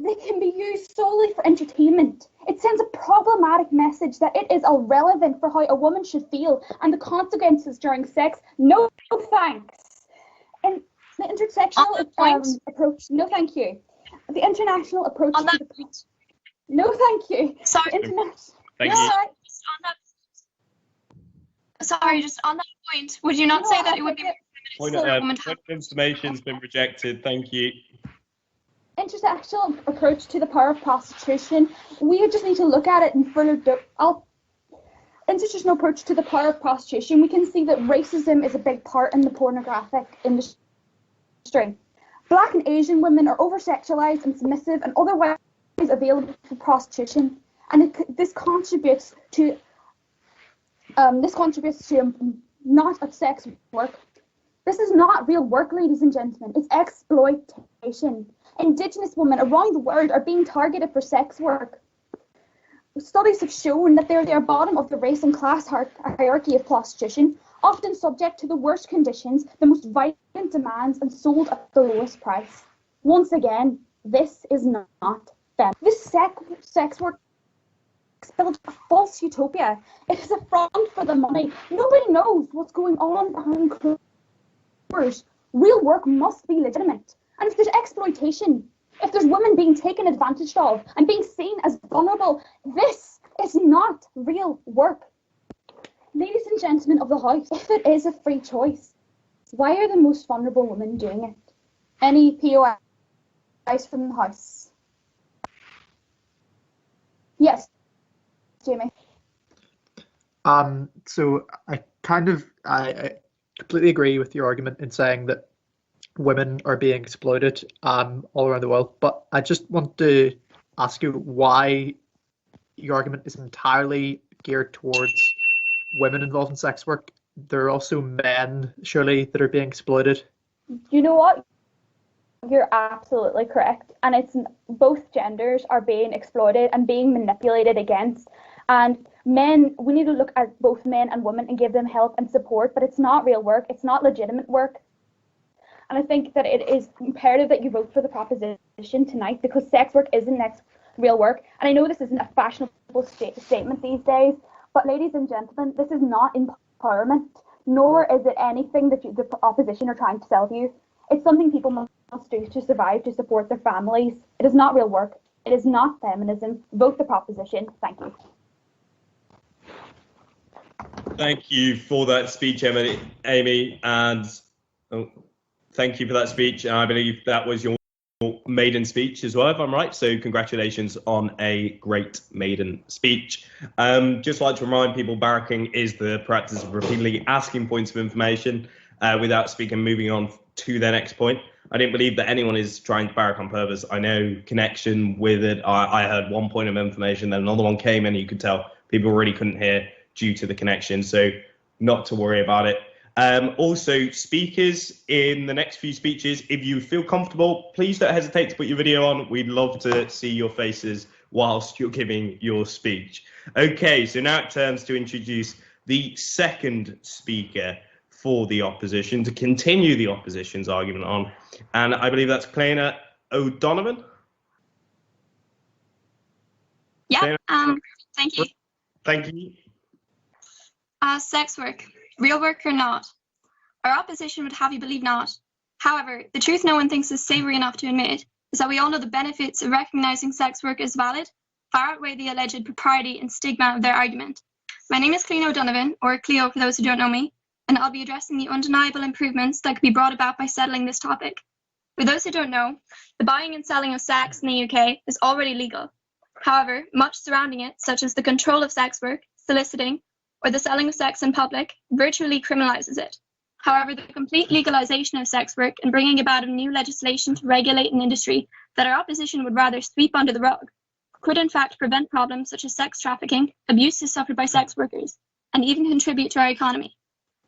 They can be used solely for entertainment. It sends a problematic message that it is irrelevant for how a woman should feel and the consequences during sex. No thanks. And the intersectional approach, no thank you. The international approach On that to the point. no thank you. Sorry. Thank you. Just on that. Sorry, just on that point, would you not say that it would be Point for a of woman to have information's been rejected. Thank you. Intersectional approach to the power of prostitution, we just need to look at it in further institutional approach to the power of prostitution. We can see that racism is a big part in the pornographic industry. Black and Asian women are over-sexualized and submissive and otherwise available for prostitution, and this contributes to not a sex work. This is not real work, ladies and gentlemen. It's exploitation. Indigenous women around the world are being targeted for sex work. Studies have shown that they are bottom of the race and class hierarchy of prostitution, often subject to the worst conditions, the most violent demands, and sold at the lowest price. Once again, this is not them. This sex work is built a false utopia. It is a front for the money. Nobody knows what's going on behind closed doors. Real work must be legitimate. And if there's exploitation, if there's women being taken advantage of and being seen as vulnerable, this is not real work. Ladies and gentlemen of the House, if it is a free choice, why are the most vulnerable women doing it? Any POIs from the House? Yes, Jamie. So I completely agree with your argument in saying that women are being exploited all around the world, but I just want to ask you why your argument is entirely geared towards women involved in sex work. There are also men, surely, that are being exploited. You know what? You're absolutely correct. And it's both genders are being exploited and being manipulated against. And men, we need to look at both men and women and give them help and support, but it's not real work. It's not legitimate work. And I think that it is imperative that you vote for the proposition tonight, because sex work isn't next real work. And I know this isn't a fashionable statement these days, but ladies and gentlemen, this is not empowerment, nor is it anything that the opposition are trying to sell to you. It's something people must do to survive, to support their families. It is not real work. It is not feminism. Vote the proposition. Thank you. Thank you for that speech, Amy, and thank you for that speech. I believe that was your maiden speech as well, if I'm right. So congratulations on a great maiden speech. Just like to remind people, barracking is the practice of repeatedly asking points of information without speaking, moving on to their next point. I didn't believe that anyone is trying to barrack on purpose. I know connection with it. I heard one point of information, then another one came in, and you could tell people really couldn't hear due to the connection. So not to worry about it. Also, speakers in the next few speeches, if you feel comfortable, please don't hesitate to put your video on. We'd love to see your faces whilst you're giving your speech. Okay, so now it turns to introduce the second speaker for the opposition to continue the opposition's argument on, and I believe that's Cléine O'Donovan. Yeah, thank you. Thank you. Sex work, real work or not? Our opposition would have you believe not. However, the truth no one thinks is savoury enough to admit is that we all know the benefits of recognising sex work as valid far outweigh the alleged propriety and stigma of their argument. My name is Cléine O'Donovan, or Cleo for those who don't know me, and I'll be addressing the undeniable improvements that could be brought about by settling this topic. For those who don't know, the buying and selling of sex in the UK is already legal. However, much surrounding it, such as the control of sex work, soliciting, or the selling of sex in public, virtually criminalises it. However, the complete legalisation of sex work and bringing about a new legislation to regulate an industry that our opposition would rather sweep under the rug could in fact prevent problems such as sex trafficking, abuses suffered by sex workers, and even contribute to our economy.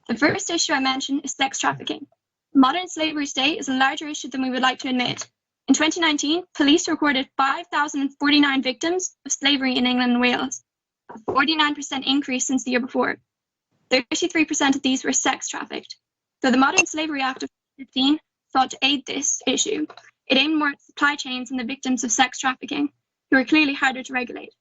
The first issue I mention is sex trafficking. Modern slavery state is a larger issue than we would like to admit. In 2019, police recorded 5,049 victims of slavery in England and Wales, a 49% increase since the year before. 33% of these were sex trafficked. Though the Modern Slavery Act of 2015 sought to aid this issue, it aimed more at supply chains and the victims of sex trafficking, who are clearly harder to regulate.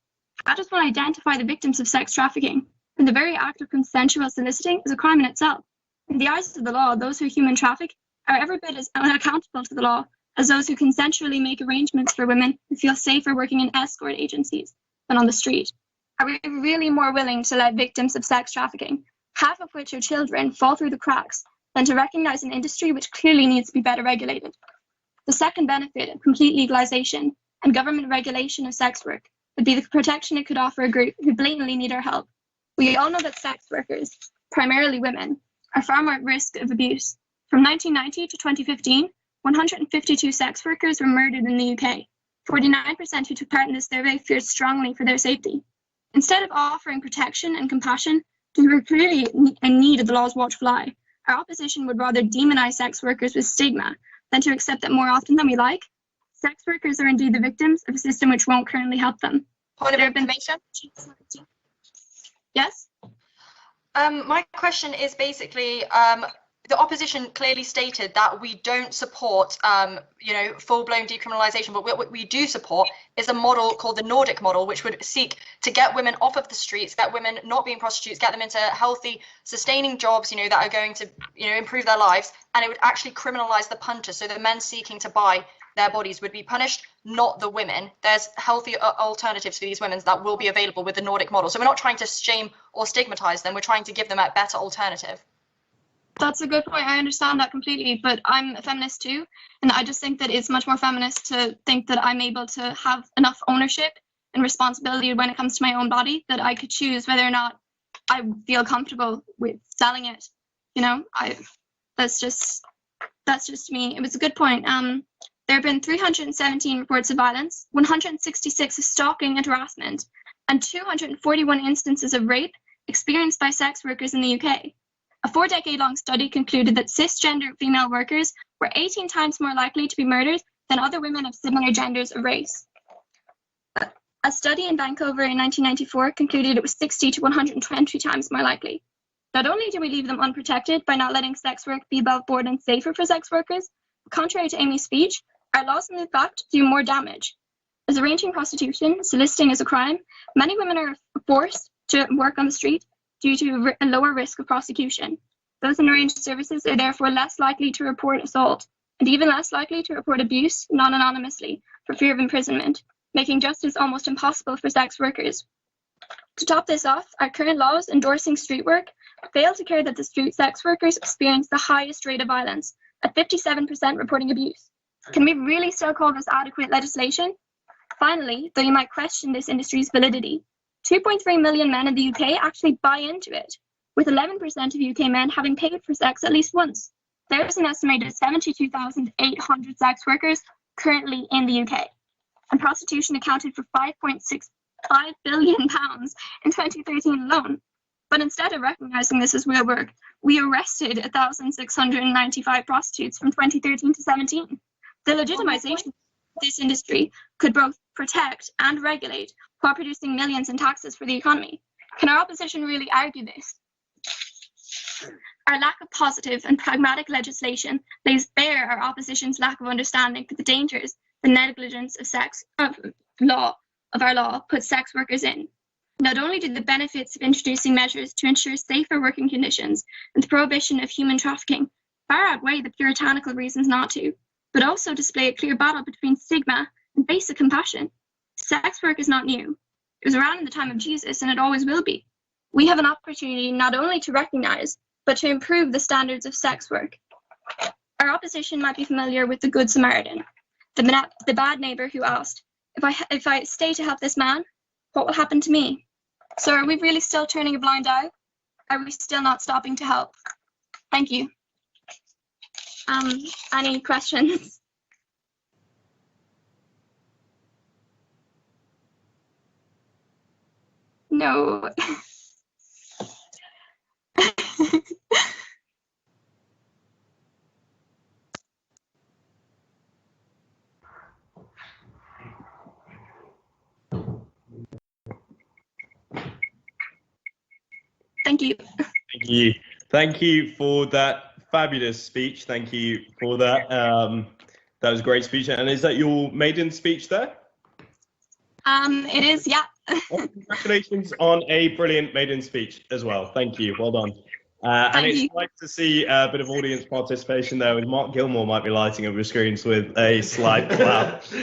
How does one identify the victims of sex trafficking when the very act of consensual soliciting is a crime in itself? In the eyes of the law, those who human traffic are every bit as unaccountable to the law as those who consensually make arrangements for women who feel safer working in escort agencies than on the street. Are we really more willing to let victims of sex trafficking, half of which are children, fall through the cracks than to recognise an industry which clearly needs to be better regulated? The second benefit of complete legalisation and government regulation of sex work would be the protection it could offer a group who blatantly need our help. We all know that sex workers, primarily women, are far more at risk of abuse. From 1990 to 2015, 152 sex workers were murdered in the UK. 49% who took part in this survey feared strongly for their safety. Instead of offering protection and compassion to who are clearly in need of the law's watchful eye, our opposition would rather demonise sex workers with stigma than to accept that more often than we like, sex workers are indeed the victims of a system which won't currently help them. Point of There have been- information. Yes? My question is basically, the opposition clearly stated that we don't support, full-blown decriminalisation, but what we do support is a model called the Nordic model, which would seek to get women off of the streets, get women not being prostitutes, get them into healthy, sustaining jobs, that are going to, improve their lives, and it would actually criminalise the punters, so the men seeking to buy their bodies would be punished, not the women. There's healthy alternatives for these women that will be available with the Nordic model. So we're not trying to shame or stigmatise them, we're trying to give them a better alternative. That's a good point. I understand that completely, but I'm a feminist too, and I just think that it's much more feminist to think that I'm able to have enough ownership and responsibility when it comes to my own body that I could choose whether or not I feel comfortable with selling it. That's just me. It was a good point. There have been 317 reports of violence, 166 of stalking and harassment, and 241 instances of rape experienced by sex workers in the UK. A 4-decade-long study concluded that cisgender female workers were 18 times more likely to be murdered than other women of similar genders or race. A study in Vancouver in 1994 concluded it was 60 to 120 times more likely. Not only do we leave them unprotected by not letting sex work be above board and safer for sex workers, but contrary to Amy's speech, our laws in fact do more damage. As arranging prostitution, soliciting is a crime, many women are forced to work on the street due to a lower risk of prosecution. Those in arranged services are therefore less likely to report assault, and even less likely to report abuse non-anonymously for fear of imprisonment, making justice almost impossible for sex workers. To top this off, our current laws endorsing street work fail to care that the street sex workers experience the highest rate of violence, at 57% reporting abuse. Can we really still call this adequate legislation? Finally, though you might question this industry's validity, 2.3 million men in the UK actually buy into it, with 11% of UK men having paid for sex at least once. There's an estimated 72,800 sex workers currently in the UK, and prostitution accounted for £5.65 billion in 2013 alone. But instead of recognising this as real work, we arrested 1,695 prostitutes from 2013 to 17. The legitimisation of this industry could both protect and regulate while producing millions in taxes for the economy. Can our opposition really argue this? Our lack of positive and pragmatic legislation lays bare our opposition's lack of understanding for the dangers the negligence of our law puts sex workers in. Not only do the benefits of introducing measures to ensure safer working conditions and the prohibition of human trafficking far outweigh the puritanical reasons not to, but also display a clear battle between stigma and basic compassion. Sex work is not new. It was around in the time of Jesus, and it always will be. We have an opportunity not only to recognise, but to improve the standards of sex work. Our opposition might be familiar with the Good Samaritan, the bad neighbour who asked, if I stay to help this man, what will happen to me? So are we really still turning a blind eye? Are we still not stopping to help? Thank you. Any questions? No. Thank you. Thank you. Thank you for that fabulous speech. Thank you for that. That was a great speech. And is that your maiden speech there? It is, yeah. Well, congratulations on a brilliant maiden speech as well. Thank you. Well done. And it's nice to see a bit of audience participation there, with Mark Gilmore might be lighting up your screens with a slight clap. So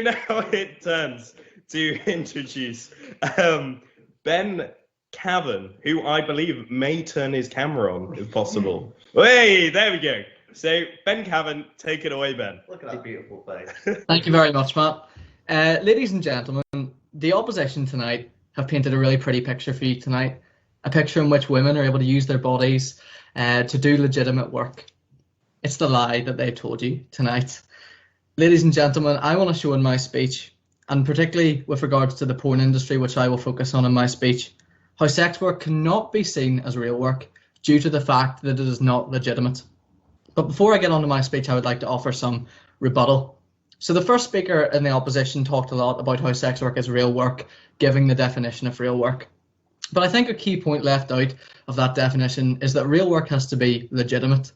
now it turns to introduce Ben Cavan, who I believe may turn his camera on if possible. Hey, there we go. So Ben Cavan, take it away, Ben. Look at that beautiful face. Thank you very much, Matt. Ladies and gentlemen, the opposition tonight have painted a really pretty picture for you tonight. A picture in which women are able to use their bodies to do legitimate work. It's the lie that they told you tonight. Ladies and gentlemen, I want to show in my speech, and particularly with regards to the porn industry, which I will focus on in my speech, how sex work cannot be seen as real work due to the fact that it is not legitimate. But before I get on to my speech, I would like to offer some rebuttal. So the first speaker in the opposition talked a lot about how sex work is real work, giving the definition of real work. But I think a key point left out of that definition is that real work has to be legitimate.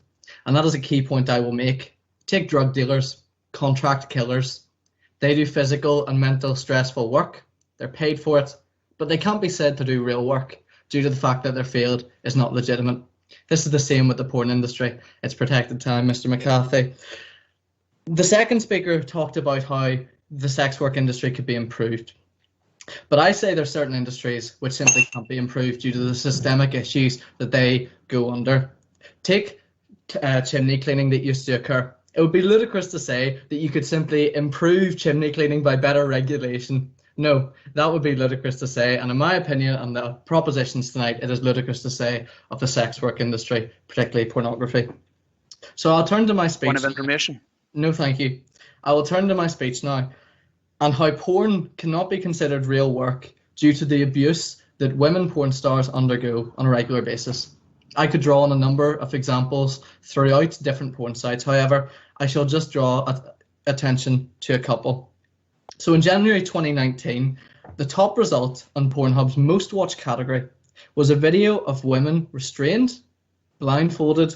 And that is a key point I will make. Take drug dealers, contract killers. They do physical and mental stressful work. They're paid for it, but they can't be said to do real work due to the fact that their field is not legitimate. This is the same with the porn industry. It's protected time, Mr. McCarthy. The second speaker talked about how the sex work industry could be improved. But I say there's certain industries which simply can't be improved due to the systemic issues that they go under. Take chimney cleaning that used to occur. It would be ludicrous to say that you could simply improve chimney cleaning by better regulation. No, that would be ludicrous to say, and in my opinion, on the propositions tonight, it is ludicrous to say of the sex work industry, particularly pornography. So I'll turn to my speech. Point of information. No, thank you. I will turn to my speech now, and how porn cannot be considered real work due to the abuse that women porn stars undergo on a regular basis. I could draw on a number of examples throughout different porn sites. However, I shall just draw attention to a couple. So in January 2019, the top result on Pornhub's most watched category was a video of women restrained, blindfolded,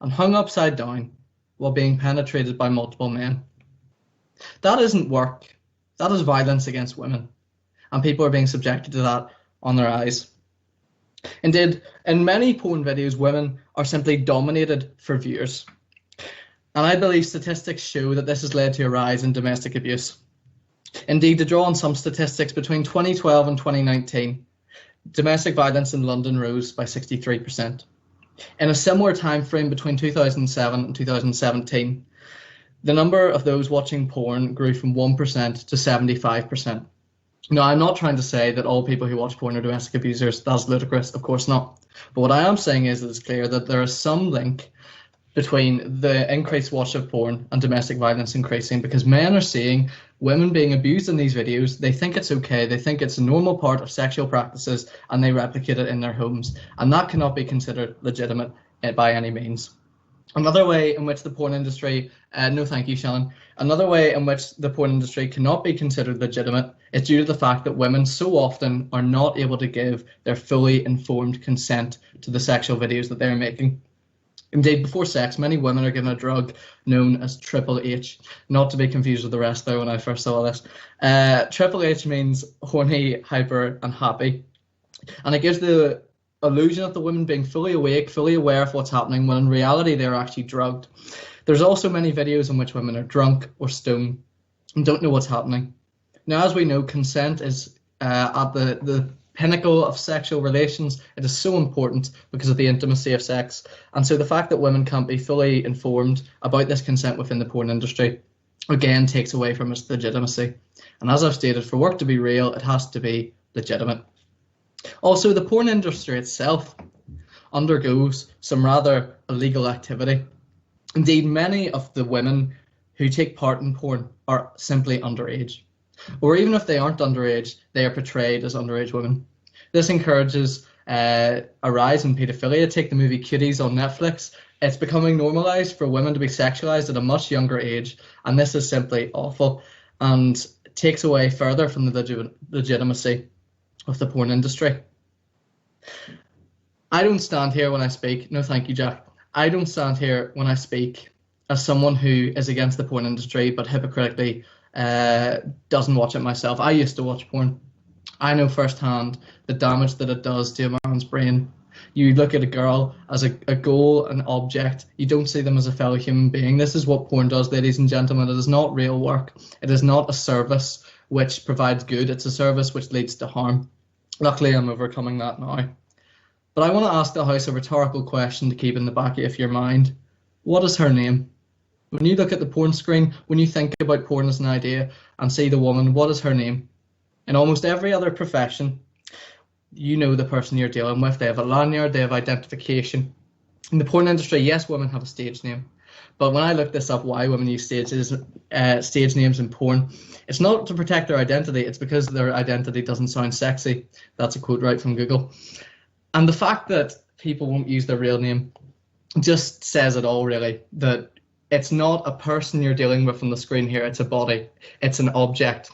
and hung upside down while being penetrated by multiple men. That isn't work. That is violence against women, and people are being subjected to that on their eyes. Indeed, in many porn videos, women are simply dominated for viewers. And I believe statistics show that this has led to a rise in domestic abuse. Indeed, to draw on some statistics, between 2012 and 2019, domestic violence in London rose by 63%. In a similar time frame between 2007 and 2017, the number of those watching porn grew from 1% to 75%. Now, I'm not trying to say that all people who watch porn are domestic abusers. That's ludicrous, of course not. But what I am saying is that it's clear that there is some link between the increased watch of porn and domestic violence increasing, because men are seeing women being abused in these videos. They think it's okay. They think it's a normal part of sexual practices, and they replicate it in their homes. And that cannot be considered legitimate by any means. Another way in which the porn industry, no thank you, Shannon. Another way in which the porn industry cannot be considered legitimate is due to the fact that women so often are not able to give their fully informed consent to the sexual videos that they're making. Indeed, before sex, many women are given a drug known as Triple H, not to be confused with the rest though when I first saw this. Triple H means horny, hyper, and happy. And it gives the illusion of the women being fully awake, fully aware of what's happening, when in reality they're actually drugged. There's also many videos in which women are drunk or stoned and don't know what's happening. Now, as we know, consent is at the pinnacle of sexual relations. It is so important because of the intimacy of sex. And so the fact that women can't be fully informed about this consent within the porn industry, again, takes away from its legitimacy. And as I've stated, for work to be real, it has to be legitimate. Also, the porn industry itself undergoes some rather illegal activity. Indeed, many of the women who take part in porn are simply underage. Or even if they aren't underage, they are portrayed as underage women. This encourages a rise in paedophilia. Take the movie Cuties on Netflix. It's becoming normalized for women to be sexualized at a much younger age, and this is simply awful and takes away further from the legitimacy of the porn industry. I don't stand here when I speak. No, thank you, Jack. I don't stand here when I speak as someone who is against the porn industry, but hypocritically doesn't watch it myself. I used to watch porn. I know firsthand the damage that it does to a man's brain. You look at a girl as a goal, an object. You don't see them as a fellow human being. This is what porn does, ladies and gentlemen. It is not real work. It is not a service which provides good. It's a service which leads to harm. Luckily, I'm overcoming that now. But I want to ask the House a rhetorical question to keep in the back of your mind. What is her name? When you look at the porn screen, when you think about porn as an idea and see the woman, what is her name? In almost every other profession, you know the person you're dealing with. They have a lanyard, they have identification. In the porn industry, yes, women have a stage name. But when I looked this up, why women use stage names in porn, it's not to protect their identity, it's because their identity doesn't sound sexy. That's a quote right from Google. And the fact that people won't use their real name just says it all, really, that it's not a person you're dealing with on the screen here, it's a body, it's an object.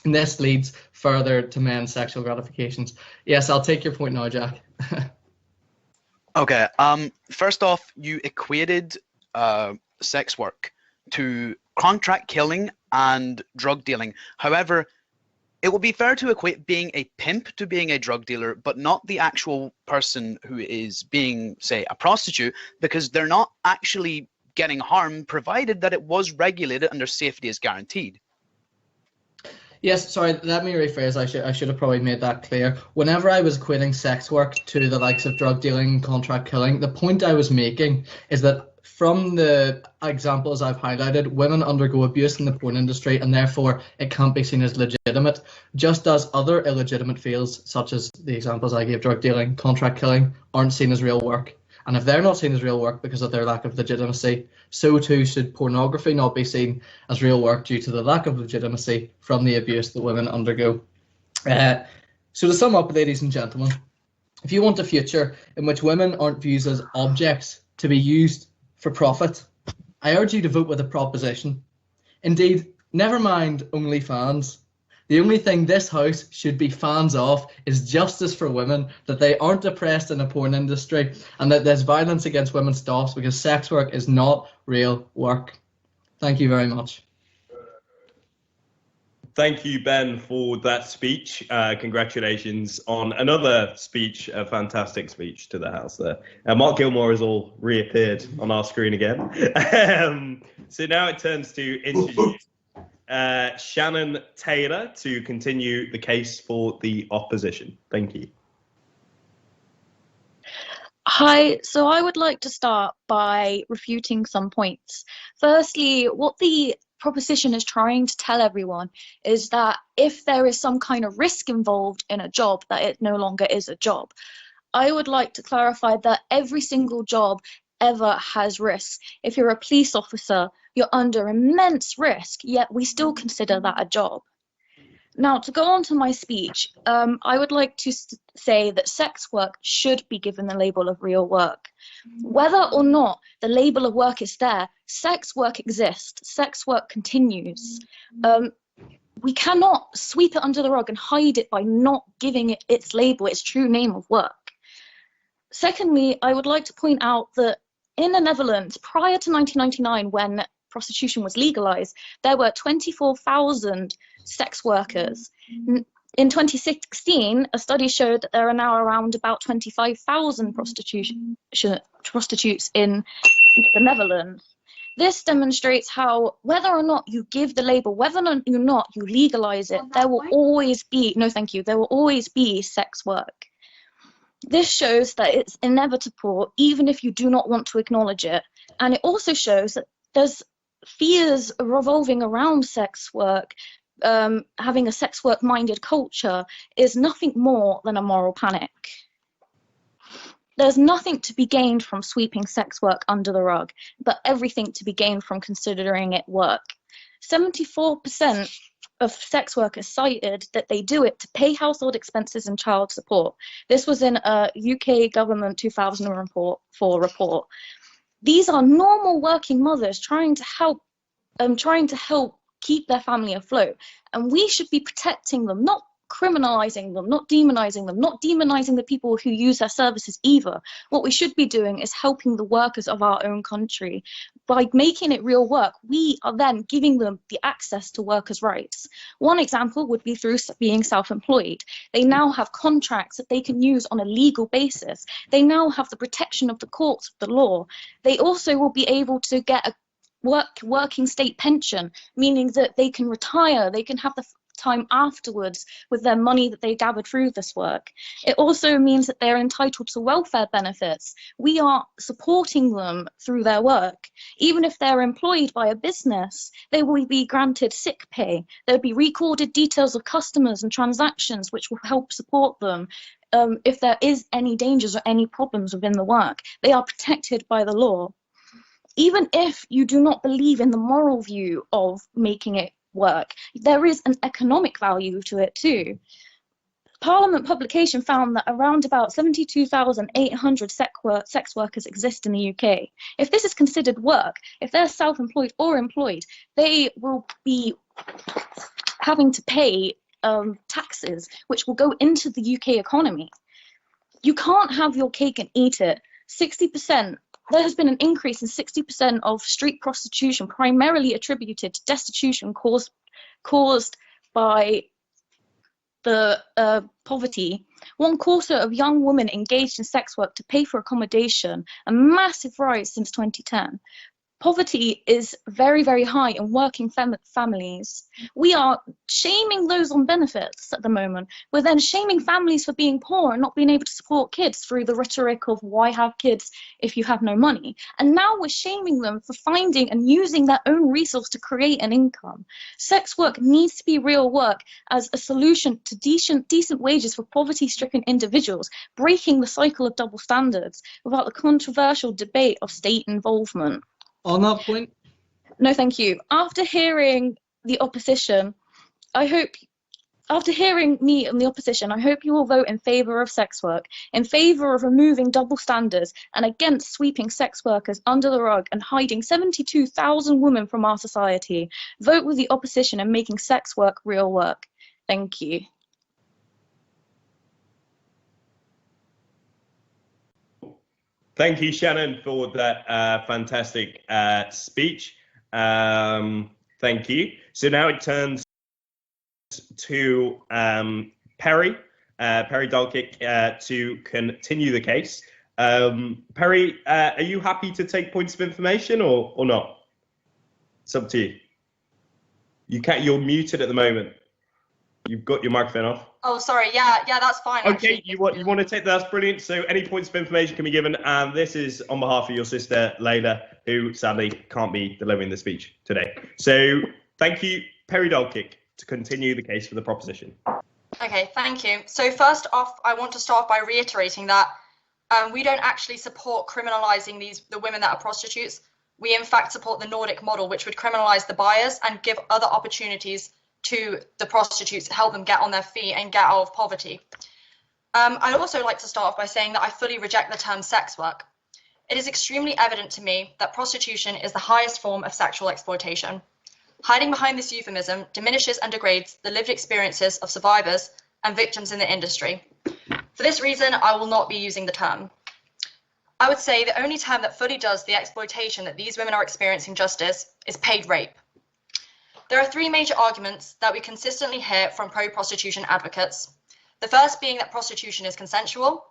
And this leads further to men's sexual gratifications. Yes, I'll take your point now, Jack. Okay. First off, you equated sex work to contract killing and drug dealing. However, it would be fair to equate being a pimp to being a drug dealer, but not the actual person who is being, say, a prostitute, because they're not actually getting harm, provided that it was regulated and their safety is guaranteed. Yes, sorry, let me rephrase. I should have probably made that clear. Whenever I was equating sex work to the likes of drug dealing, contract killing, the point I was making is that from the examples I've highlighted, women undergo abuse in the porn industry, and therefore it can't be seen as legitimate, just as other illegitimate fields, such as the examples I gave, drug dealing, contract killing, aren't seen as real work. And if they're not seen as real work because of their lack of legitimacy, so too should pornography not be seen as real work due to the lack of legitimacy from the abuse that women undergo. So to sum up, ladies and gentlemen, if you want a future in which women aren't viewed as objects to be used for profit, I urge you to vote with a proposition. Indeed, never mind OnlyFans. The only thing this house should be fans of is justice for women, that they aren't oppressed in a porn industry, and that this violence against women stops, because sex work is not real work. Thank you very much. Thank you, Ben, for that speech. Congratulations on another speech, a fantastic speech to the House there. Mark Gilmore has all reappeared on our screen again. So now it turns to introduce Shannon Taylor to continue the case for the opposition. Thank you. Hi, so I would like to start by refuting some points. Firstly, what the proposition is trying to tell everyone is that if there is some kind of risk involved in a job, that it no longer is a job. I would like to clarify that every single job ever has risks. If you're a police officer, you're under immense risk, yet we still consider that a job. Now, to go on to my speech, I would like to say that sex work should be given the label of real work. Whether or not the label of work is there, sex work exists, sex work continues. We cannot sweep it under the rug and hide it by not giving it its label, its true name of work. Secondly, I would like to point out that in the Netherlands, prior to 1999, when prostitution was legalized, there were 24,000 sex workers. In 2016, a study showed that there are now around about 25,000 prostitutes in the Netherlands. This demonstrates how, whether or not you give the label, whether or not you legalize it, there will always be, no thank you, there will always be sex work. This shows that it's inevitable, even if you do not want to acknowledge it. And it also shows that there's fears revolving around sex work. Having a sex work minded culture is nothing more than a moral panic. There's nothing to be gained from sweeping sex work under the rug, but everything to be gained from considering it work. 74% of sex workers cited that they do it to pay household expenses and child support. This was in a UK government 2004 report. These are normal working mothers trying to help keep their family afloat, and we should be protecting them, not criminalizing them, not demonizing them, not demonizing the people who use their services either. What we should be doing is helping the workers of our own country. By making it real work, we are then giving them the access to workers' rights. One example would be through being self-employed. They now have contracts that they can use on a legal basis. They now have the protection of the courts of the law. They also will be able to get a working state pension, meaning that they can retire, they can have the time afterwards with their money that they gathered through this work. It also means that they're entitled to welfare benefits. We are supporting them through their work. Even if they're employed by a business, they will be granted sick pay. There'll be recorded details of customers and transactions which will help support them. If there is any dangers or any problems within the work, they are protected by the law. Even if you do not believe in the moral view of making it work, there is an economic value to it too. Parliament publication found that around about 72,800 sex workers exist in the UK. If this is considered work, if they're self-employed or employed, they will be having to pay taxes, which will go into the UK economy. You can't have your cake and eat it. 60%. There has been an increase in 60% of street prostitution, primarily attributed to destitution caused by the poverty. 1/4 of young women engaged in sex work to pay for accommodation, a massive rise since 2010. Poverty is very, very high in working families. We are shaming those on benefits at the moment. We're then shaming families for being poor and not being able to support kids through the rhetoric of why have kids if you have no money. And now we're shaming them for finding and using their own resource to create an income. Sex work needs to be real work as a solution to decent wages for poverty-stricken individuals, breaking the cycle of double standards without the controversial debate of state involvement. On that point? No, thank you. After hearing the opposition, after hearing me and the opposition, I hope you will vote in favour of sex work, in favour of removing double standards and against sweeping sex workers under the rug and hiding 72,000 women from our society. Vote with the opposition and making sex work real work. Thank you. Thank you, Shannon, for that fantastic speech. Thank you. So now it turns to Perry Dalkic to continue the case. Perry, are you happy to take points of information or not? It's up to you. You're muted at the moment. You've got your microphone off. Oh, sorry. Yeah, that's fine. Okay, actually. you want to take that's brilliant. So any points of information can be given, and this is on behalf of your sister Layla, who sadly can't be delivering the speech today. So thank you, Perry Dalkic, to continue the case for the proposition. Okay, thank you. So first off, I want to start by reiterating that we don't actually support criminalising the women that are prostitutes. We in fact support the Nordic model, which would criminalise the buyers and give other opportunities to the prostitutes to help them get on their feet and get out of poverty. I'd also like to start off by saying that I fully reject the term sex work. It is extremely evident to me that prostitution is the highest form of sexual exploitation. Hiding behind this euphemism diminishes and degrades the lived experiences of survivors and victims in the industry. For this reason, I will not be using the term. I would say the only term that fully does the exploitation that these women are experiencing justice is paid rape. There are three major arguments that we consistently hear from pro-prostitution advocates. The first being that prostitution is consensual,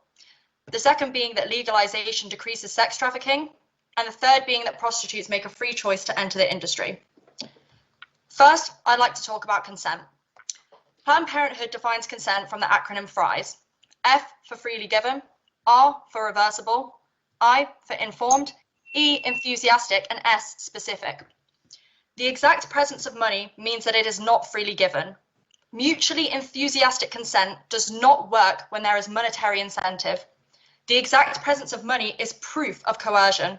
the second being that legalization decreases sex trafficking, and the third being that prostitutes make a free choice to enter the industry. First, I'd like to talk about consent. Planned Parenthood defines consent from the acronym FRIES. F for freely given, R for reversible, I for informed, E enthusiastic, and S specific. The exact presence of money means that it is not freely given. Mutually enthusiastic consent does not work when there is monetary incentive. The exact presence of money is proof of coercion.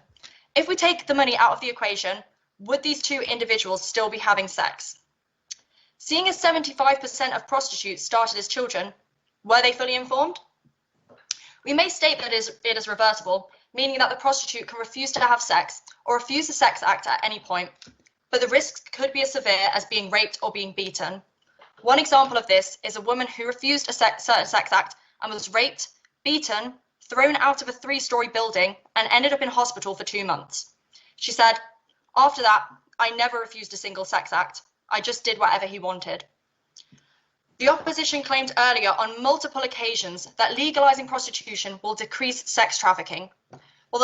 If we take the money out of the equation, would these two individuals still be having sex? Seeing as 75% of prostitutes started as children, were they fully informed? We may state that it is reversible, meaning that the prostitute can refuse to have sex or refuse the sex act at any point, but the risks could be as severe as being raped or being beaten. One example of this is a woman who refused a certain sex act and was raped, beaten, thrown out of a 3-story building, and ended up in hospital for 2 months. She said, "After that, I never refused a single sex act. I just did whatever he wanted." The opposition claimed earlier on multiple occasions that legalizing prostitution will decrease sex trafficking. Well,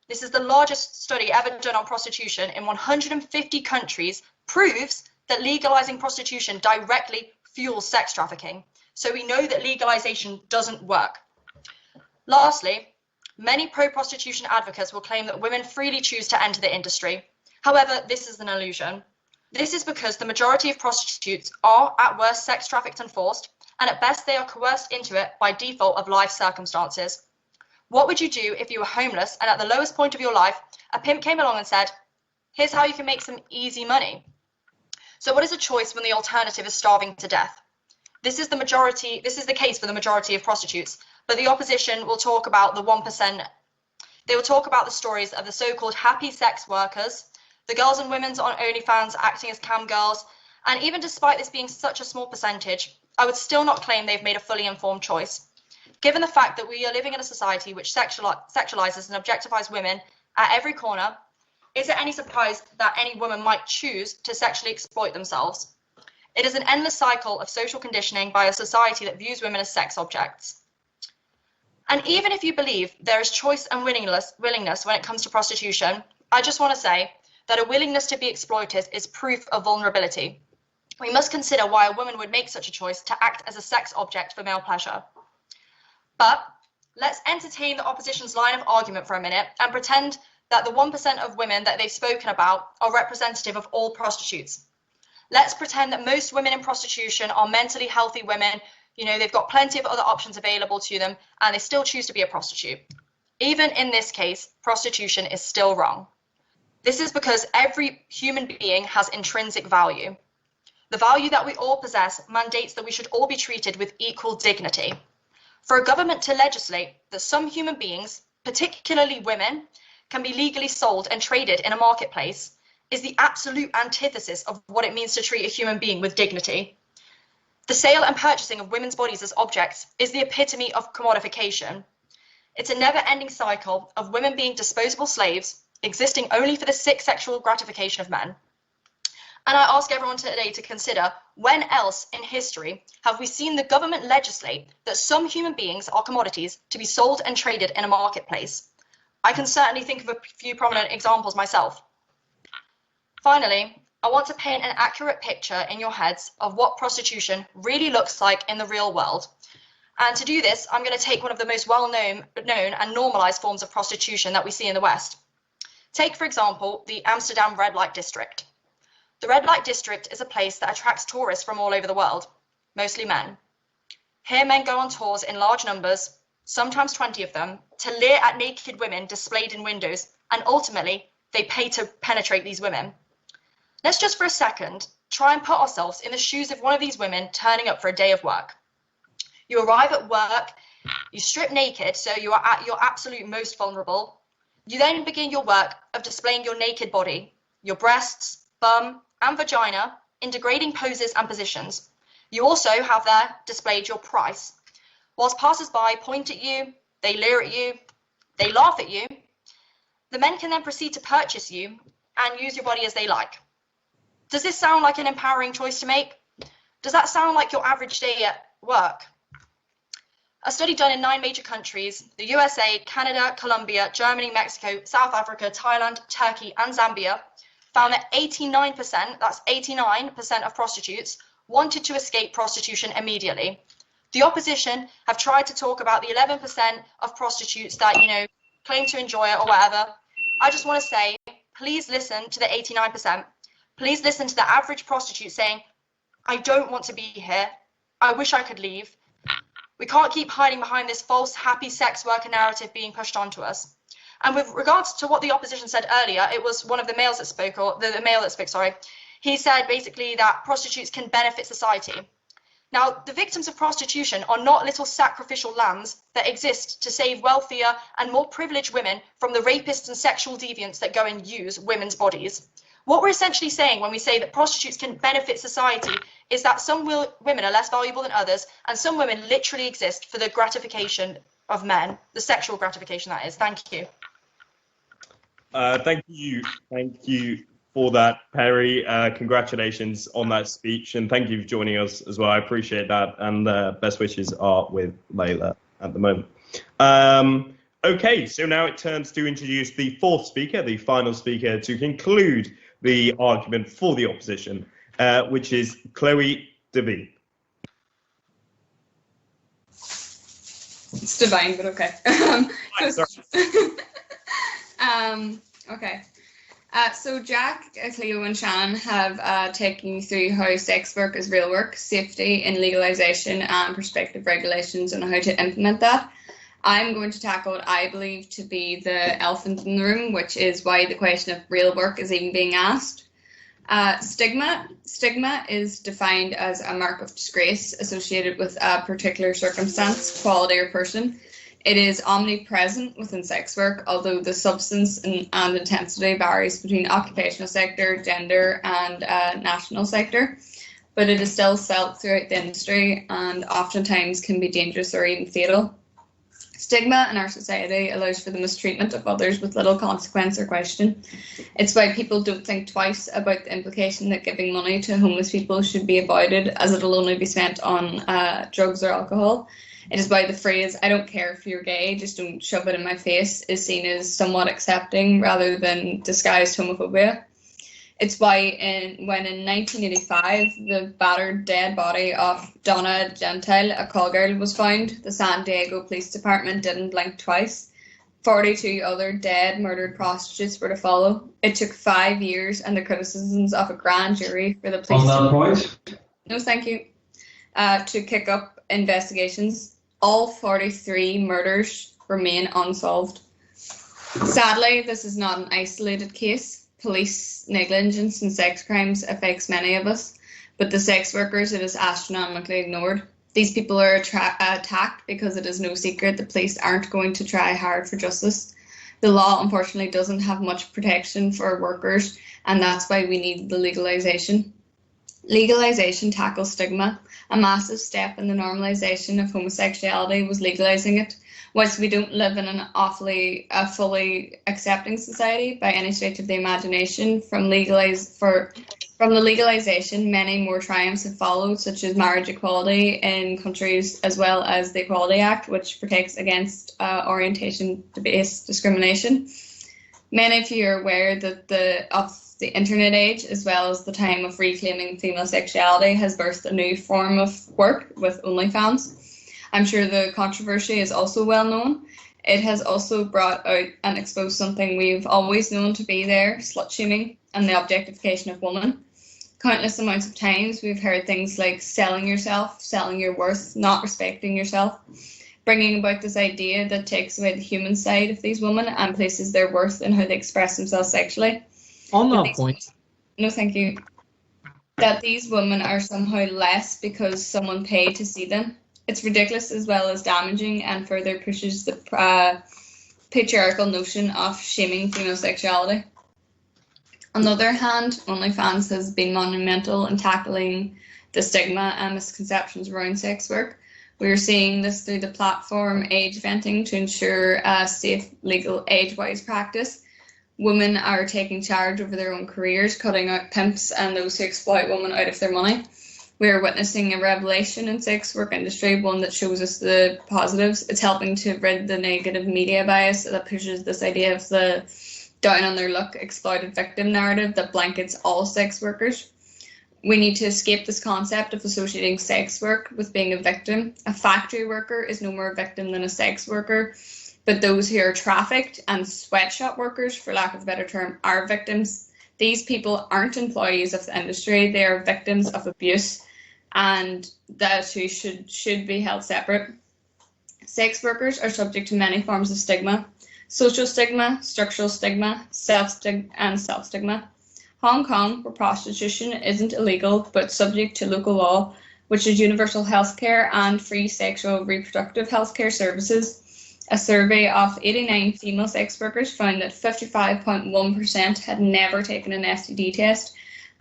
this is the largest study ever done on prostitution in 150 countries, proves that legalizing prostitution directly fuels sex trafficking. So we know that legalization doesn't work. Lastly, many pro-prostitution advocates will claim that women freely choose to enter the industry. However, this is an illusion. This is because the majority of prostitutes are at worst sex trafficked and forced, and at best they are coerced into it by default of life circumstances. What would you do if you were homeless and at the lowest point of your life, a pimp came along and said, "Here's how you can make some easy money"? So what is a choice when the alternative is starving to death? This is the case for the majority of prostitutes, but the opposition will talk about the 1%. They will talk about the stories of the so-called happy sex workers, the girls and women's on OnlyFans acting as cam girls, and even despite this being such a small percentage, I would still not claim they've made a fully informed choice. Given the fact that we are living in a society which sexualizes and objectifies women at every corner, is it any surprise that any woman might choose to sexually exploit themselves? It is an endless cycle of social conditioning by a society that views women as sex objects. And even if you believe there is choice and willingness when it comes to prostitution, I just want to say that a willingness to be exploited is proof of vulnerability. We must consider why a woman would make such a choice to act as a sex object for male pleasure. But let's entertain the opposition's line of argument for a minute and pretend that the 1% of women that they've spoken about are representative of all prostitutes. Let's pretend that most women in prostitution are mentally healthy women. You know, they've got plenty of other options available to them, and they still choose to be a prostitute. Even in this case, prostitution is still wrong. This is because every human being has intrinsic value. The value that we all possess mandates that we should all be treated with equal dignity. For a government to legislate that some human beings, particularly women, can be legally sold and traded in a marketplace is the absolute antithesis of what it means to treat a human being with dignity. The sale and purchasing of women's bodies as objects is the epitome of commodification. It's a never-ending cycle of women being disposable slaves, existing only for the sick sexual gratification of men. And I ask everyone today to consider, when else in history have we seen the government legislate that some human beings are commodities to be sold and traded in a marketplace? I can certainly think of a few prominent examples myself. Finally, I want to paint an accurate picture in your heads of what prostitution really looks like in the real world. And to do this, I'm going to take one of the most well-known and normalized forms of prostitution that we see in the West. Take, for example, the Amsterdam Red Light District. The Red Light District is a place that attracts tourists from all over the world, mostly men. Here men go on tours in large numbers, sometimes 20 of them, to leer at naked women displayed in windows, and ultimately, they pay to penetrate these women. Let's just for a second try and put ourselves in the shoes of one of these women turning up for a day of work. You arrive at work, you strip naked, so you are at your absolute most vulnerable. You then begin your work of displaying your naked body, your breasts, bum, and vagina in degrading poses and positions. You also have there displayed your price. Whilst passers-by point at you, they leer at you, they laugh at you, the men can then proceed to purchase you and use your body as they like. Does this sound like an empowering choice to make? Does that sound like your average day at work? A study done in 9 major countries, the USA, Canada, Colombia, Germany, Mexico, South Africa, Thailand, Turkey, and Zambia, found that 89%, that's 89% of prostitutes, wanted to escape prostitution immediately. The opposition have tried to talk about the 11% of prostitutes that, claim to enjoy it or whatever. I just want to say, please listen to the 89%. Please listen to the average prostitute saying, I don't want to be here. I wish I could leave. We can't keep hiding behind this false happy sex worker narrative being pushed onto us. And with regards to what the opposition said earlier, it was one of the males that spoke, or the male that spoke, sorry. He said basically that prostitutes can benefit society. Now, the victims of prostitution are not little sacrificial lambs that exist to save wealthier and more privileged women from the rapists and sexual deviants that go and use women's bodies. What we're essentially saying when we say that prostitutes can benefit society is that some women are less valuable than others, and some women literally exist for the gratification of men, the sexual gratification that is. Thank you. Thank you for that, Perry. Congratulations on that speech, and thank you for joining us as well. I appreciate that, and best wishes are with Layla at the moment. Okay, so now it turns to introduce the fourth speaker, the final speaker to conclude the argument for the opposition, which is Chloe DeVee. It's divine, but okay. Okay. So Jack, Cleo, and Shannon have taken you through how sex work is real work, safety in legalization, and prospective regulations, and how to implement that. I'm going to tackle what I believe to be the elephant in the room, which is why the question of real work is even being asked. Stigma is defined as a mark of disgrace associated with a particular circumstance, quality, or person. It is omnipresent within sex work, although the substance and intensity varies between occupational sector, gender, and national sector. But it is still felt throughout the industry and oftentimes can be dangerous or even fatal. Stigma in our society allows for the mistreatment of others with little consequence or question. It's why people don't think twice about the implication that giving money to homeless people should be avoided, as it'll only be spent on drugs or alcohol. It is why the phrase, "I don't care if you're gay, just don't shove it in my face," is seen as somewhat accepting rather than disguised homophobia. It's why when in 1985 the battered dead body of Donna Gentile, a call girl, was found, the San Diego Police Department didn't blink twice. 42 other dead, murdered prostitutes were to follow. It took 5 years and the criticisms of a grand jury for the police. On that point? No, thank you. To kick up investigations. All 43 murders remain unsolved. Sadly, this is not an isolated case. Police negligence and sex crimes affects many of us, but the sex workers, it is astronomically ignored. These people are attacked because it is no secret the police aren't going to try hard for justice. The law, unfortunately, doesn't have much protection for workers, and that's why we need the legalization. Legalization tackles stigma. A massive step in the normalization of homosexuality was legalizing it. Whilst we don't live in an fully accepting society by any stretch of the imagination, from the legalization, many more triumphs have followed, such as marriage equality in countries, as well as the Equality Act, which protects against orientation-based discrimination. Many of you are aware that the internet age, as well as the time of reclaiming female sexuality, has birthed a new form of work with OnlyFans. I'm sure the controversy is also well known. It has also brought out and exposed something we've always known to be there, slut-shaming and the objectification of women. Countless amounts of times we've heard things like selling yourself, selling your worth, not respecting yourself, bringing about this idea that takes away the human side of these women and places their worth in how they express themselves sexually. On that point. No, thank you. That these women are somehow less because someone paid to see them. It's ridiculous as well as damaging and further pushes the patriarchal notion of shaming female sexuality. On the other hand, OnlyFans has been monumental in tackling the stigma and misconceptions around sex work. We are seeing this through the platform age venting to ensure a safe, legal, age-wise practice. Women are taking charge over their own careers, cutting out pimps and those who exploit women out of their money. We are witnessing a revelation in sex work industry, one that shows us the positives. It's helping to rid the negative media bias that pushes this idea of the down on their luck, exploited victim narrative that blankets all sex workers. We need to escape this concept of associating sex work with being a victim. A factory worker is no more a victim than a sex worker, but those who are trafficked and sweatshop workers, for lack of a better term, are victims. These people aren't employees of the industry, they are victims of abuse, and that too should be held separate. Sex workers are subject to many forms of stigma: social stigma, structural stigma, and self-stigma. Hong Kong, where prostitution isn't illegal but subject to local law, which is universal healthcare and free sexual reproductive healthcare services. A survey of 89 female sex workers found that 55.1% had never taken an STD test,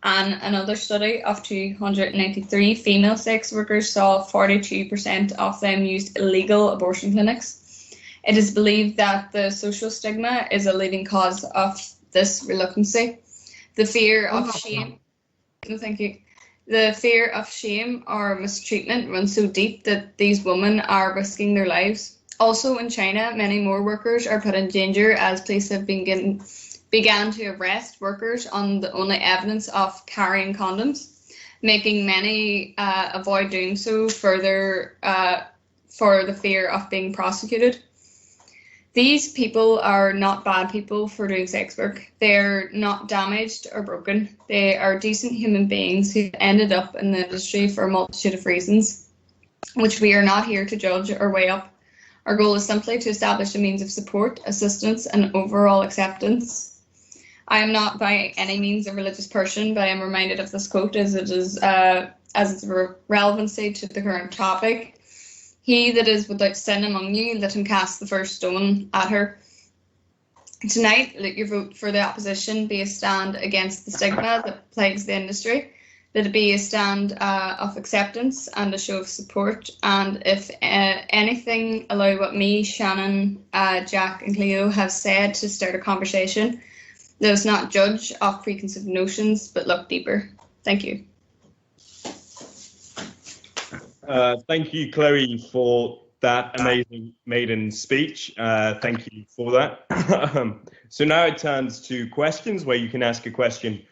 and another study of 293 female sex workers saw 42% of them used illegal abortion clinics. It is believed that the social stigma is a leading cause of this reluctancy. The fear of shame. No, thank you. The fear of shame or mistreatment runs so deep that these women are risking their lives. Also in China, many more workers are put in danger as police have began to arrest workers on the only evidence of carrying condoms, making many avoid doing so further for the fear of being prosecuted. These people are not bad people for doing sex work. They're not damaged or broken. They are decent human beings who ended up in the industry for a multitude of reasons, which we are not here to judge or weigh up. Our goal is simply to establish a means of support, assistance, and overall acceptance. I am not by any means a religious person, but I am reminded of this quote as its relevancy to the current topic. He that is without sin among you, let him cast the first stone at her. Tonight, let your vote for the opposition be a stand against the stigma that plagues the industry. Let it be a stand of acceptance and a show of support. And if anything, allow what me, Shannon, Jack, and Cleo have said to start a conversation. Let us not judge off preconceived notions, but look deeper. Thank you. Thank you, Chloe, for that amazing maiden speech. Thank you for that. So now it turns to questions where you can ask a question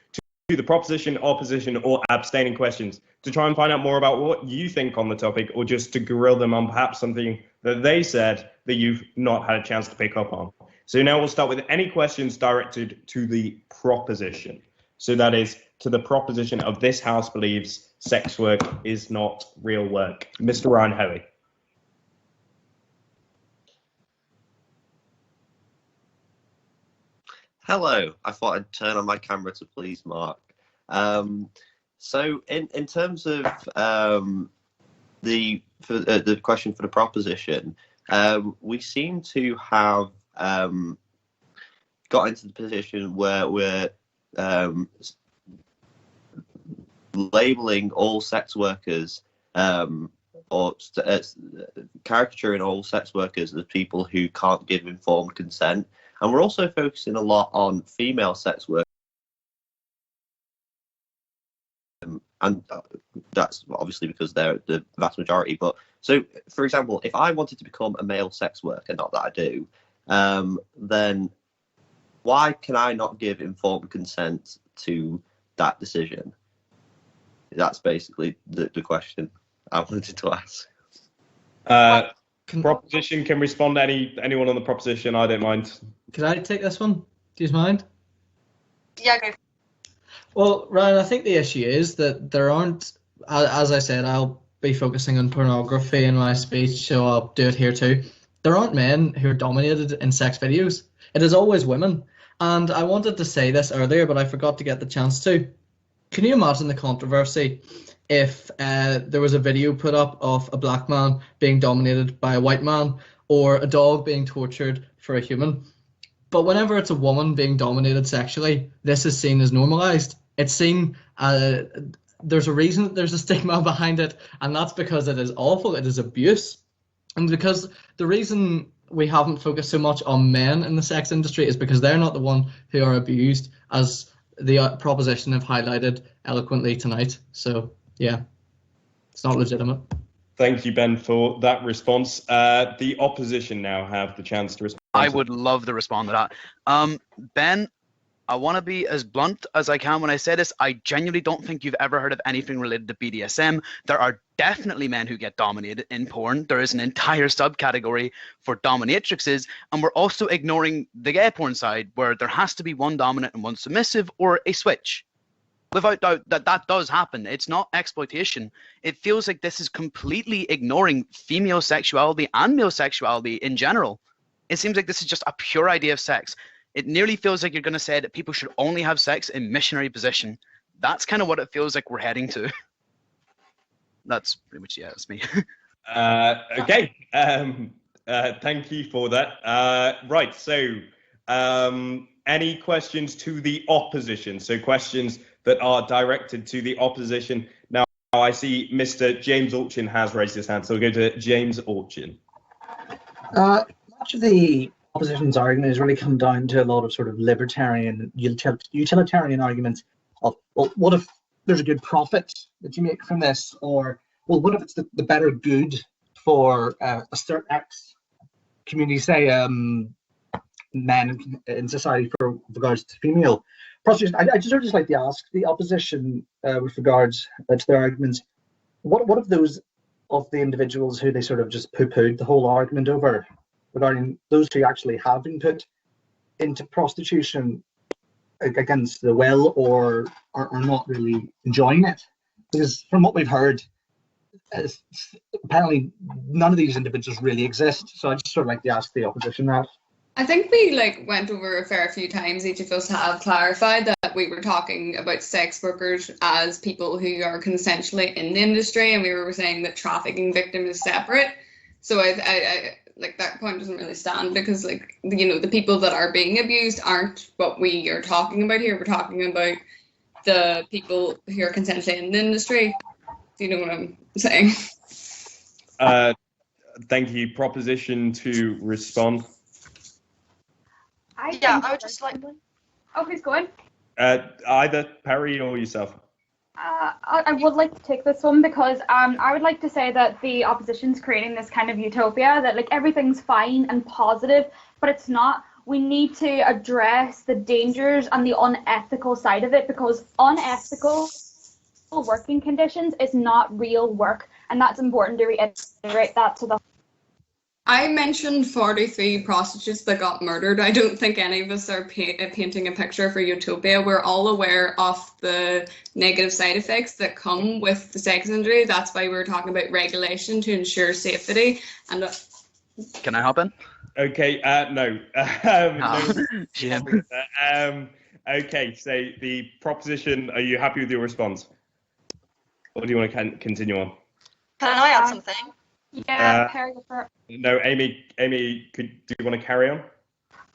to the proposition, opposition, or abstaining questions to try and find out more about what you think on the topic, or just to grill them on perhaps something that they said that you've not had a chance to pick up on. So now we'll start with any questions directed to the proposition. So that is to the proposition of this House believes sex work is not real work. Mr. Ryan Hoey. Hello. I thought I'd turn on my camera to please Mark. So in terms of the question for the proposition, we seem to have got into the position where we're labeling all sex workers or caricaturing all sex workers as people who can't give informed consent. And we're also focusing a lot on female sex work. And that's obviously because they're the vast majority. But so, for example, if I wanted to become a male sex worker, not that I do, then why can I not give informed consent to that decision? That's basically the question I wanted to ask. Proposition can respond to anyone on the proposition. I don't mind. Can I take this one? Do you mind? Yeah, go. Well, Ryan, I think the issue is that there aren't, as I said, I'll be focusing on pornography in my speech, so I'll do it here too. There aren't men who are dominated in sex videos. It is always women. And I wanted to say this earlier, but I forgot to get the chance to. Can you imagine the controversy if there was a video put up of a black man being dominated by a white man, or a dog being tortured for a human? But whenever it's a woman being dominated sexually, this is seen as normalized. It's seen, there's a reason there's a stigma behind it, and that's because it is awful, it is abuse. And because the reason we haven't focused so much on men in the sex industry is because they're not the one who are abused, as the proposition have highlighted eloquently tonight. So yeah, it's not legitimate. Thank you, Ben, for that response. The opposition now have the chance to respond. I would love to respond to that. Ben, I want to be as blunt as I can when I say this. I genuinely don't think you've ever heard of anything related to BDSM. There are definitely men who get dominated in porn. There is an entire subcategory for dominatrixes, and we're also ignoring the gay porn side, where there has to be one dominant and one submissive, or a switch. Without doubt, that does happen. It's not exploitation. It feels like this is completely ignoring female sexuality and male sexuality in general. It seems like this is just a pure idea of sex. It nearly feels like you're going to say that people should only have sex in missionary position. That's kind of what it feels like we're heading to. That's pretty much, yeah, that's me. Okay. Thank you for that. Right, so any questions to the opposition? So questions that are directed to the opposition. Now, I see Mr. James Orchin has raised his hand, so we'll go to James Orchin. Much of the opposition's argument has really come down to a lot of sort of libertarian, utilitarian arguments of, well, what if there's a good profit that you make from this? Or, well, what if it's the better good for a certain X community, say men in society for regards to female prostitution? I just like to ask the opposition with regards to their arguments, what if those of the individuals who they sort of just poo-pooed the whole argument over, regarding those who actually have been put into prostitution against the will, or are not really enjoying it? Because from what we've heard, apparently none of these individuals really exist. So I just sort of like to ask the opposition that. I think we went over a fair few times. Each of us have clarified that we were talking about sex workers as people who are consensually in the industry, and we were saying that trafficking victim is separate. So I that point doesn't really stand, because the people that are being abused aren't what we are talking about here. We're talking about the people who are consensually in the industry. Do you know what I'm saying? Thank you. Proposition to respond. I would just like. Oh, who's going? Either Perry or yourself. I would like to take this one, because I would like to say that the opposition's creating this kind of utopia that everything's fine and positive, but it's not. We need to address the dangers and the unethical side of it, because unethical working conditions is not real work, and that's important to reiterate that to the. I mentioned 43 prostitutes that got murdered. I don't think any of us are painting a picture for utopia. We're all aware of the negative side effects that come with the sex industry. That's why we're talking about regulation to ensure safety. And Can I hop in? Okay. No. Okay. So the proposition. Are you happy with your response, or do you want to continue on? Can I add something? Yeah, Perry. No, Amy. Do you want to carry on?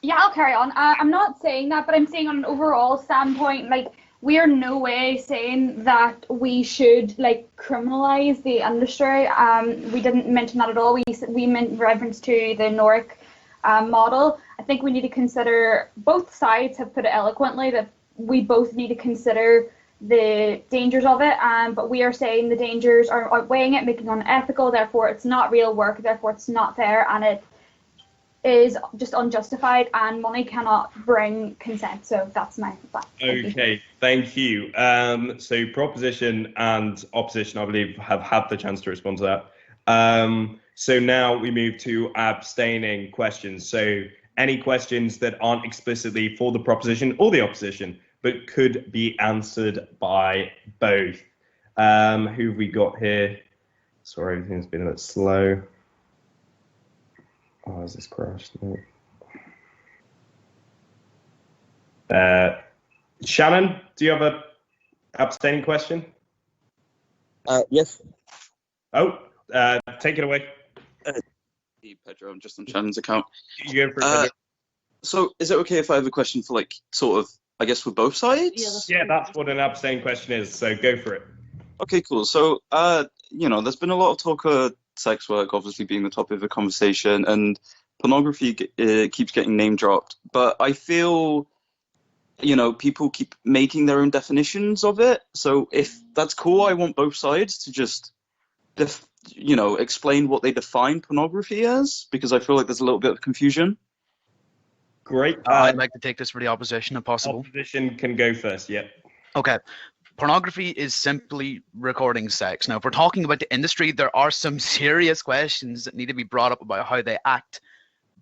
Yeah, I'll carry on. I'm not saying that, but I'm saying on an overall standpoint, we are no way saying that we should criminalize the industry. We didn't mention that at all. We meant reference to the Nordic model. I think we need to consider, both sides have put it eloquently, that we both need to consider the dangers of it, but we are saying the dangers are outweighing it, making it unethical, therefore it's not real work, therefore it's not fair, and it is just unjustified, and money cannot bring consent. So that's my thought. Okay, thank you. So proposition and opposition, I believe, have had the chance to respond to that. So now we move to abstaining questions. So any questions that aren't explicitly for the proposition or the opposition, but could be answered by both. Who have we got here? Sorry, everything's been a bit slow. Oh, has this crashed? No. Shannon, do you have a abstaining question? Yes. Oh, take it away. Pedro, I'm just on Shannon's account. You go for it, Pedro. So is it okay if I have a question for I guess for both sides? Yeah, that's what an abstaining question is, so go for it. Okay, cool. So, there's been a lot of talk of sex work obviously being the topic of the conversation, and pornography keeps getting name dropped. But I feel, people keep making their own definitions of it. So if that's cool, I want both sides to just, explain what they define pornography as, because I feel like there's a little bit of confusion. Great. I'd like to take this for the opposition if possible. Opposition can go first, yeah. Okay. Pornography is simply recording sex. Now, if we're talking about the industry, there are some serious questions that need to be brought up about how they act.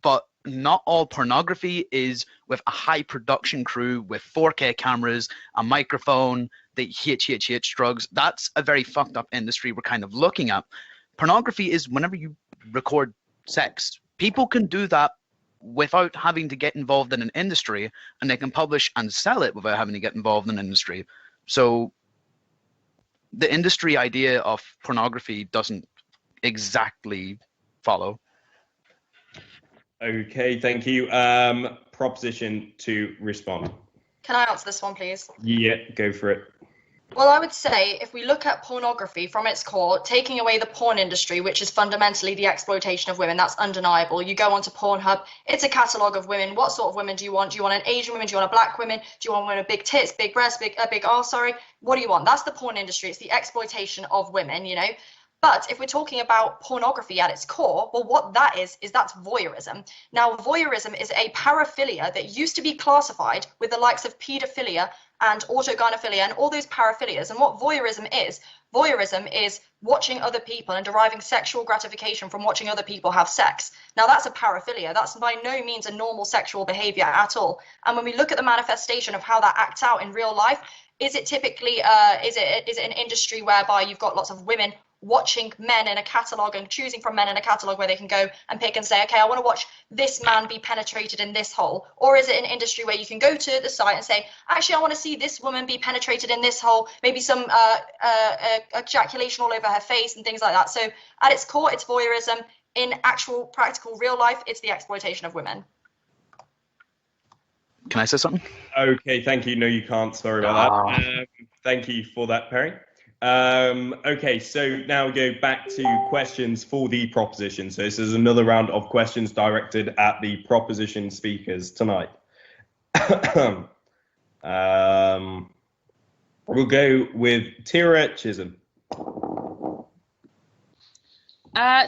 But not all pornography is with a high production crew with 4K cameras, a microphone, the HHH drugs. That's a very fucked up industry we're kind of looking at. Pornography is whenever you record sex. People can do that without having to get involved in an industry, and they can publish and sell it without having to get involved in an industry. So the industry idea of pornography doesn't exactly follow. Okay, thank you. Proposition to respond. Can I answer this one, please? Yeah, go for it. Well, I would say if we look at pornography from its core, taking away the porn industry, which is fundamentally the exploitation of women, that's undeniable. You go onto Pornhub, it's a catalogue of women. What sort of women do you want? Do you want an Asian woman? Do you want a black woman? Do you want women with big tits, big breasts, big arse, sorry? What do you want? That's the porn industry. It's the exploitation of women, But if we're talking about pornography at its core, well, what that is that's voyeurism. Now, voyeurism is a paraphilia that used to be classified with the likes of paedophilia and autogynephilia and all those paraphilias. And what voyeurism is watching other people and deriving sexual gratification from watching other people have sex. Now, that's a paraphilia. That's by no means a normal sexual behavior at all. And when we look at the manifestation of how that acts out in real life, is it typically is it an industry whereby you've got lots of women watching men in a catalogue and choosing from men in a catalogue where they can go and pick and say, okay, I want to watch this man be penetrated in this hole? Or is it an industry where you can go to the site and say, actually, I want to see this woman be penetrated in this hole, maybe some ejaculation all over her face and things like that? So at its core, it's voyeurism. In actual practical real life, it's the exploitation of women. Can I say something? Okay, thank you. No, you can't. Sorry about that. Thank you for that, Perry. Okay, so now we go back to questions for the proposition. So this is another round of questions directed at the proposition speakers tonight. We'll go with Tira Chisholm.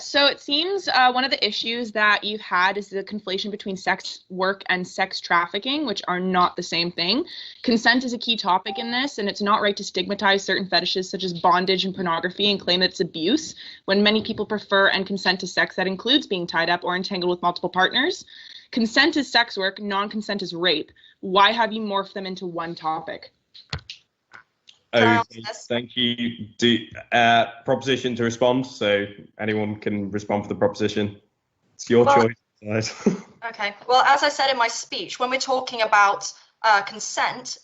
So it seems one of the issues that you've had is the conflation between sex work and sex trafficking, which are not the same thing. Consent is a key topic in this, and it's not right to stigmatize certain fetishes such as bondage and pornography and claim that it's abuse, when many people prefer and consent to sex that includes being tied up or entangled with multiple partners. Consent is sex work, non-consent is rape. Why have you morphed them into one topic? Okay, thank you. Proposition to respond, so anyone can respond for the proposition. It's your choice. Okay, well, as I said in my speech, when we're talking about consent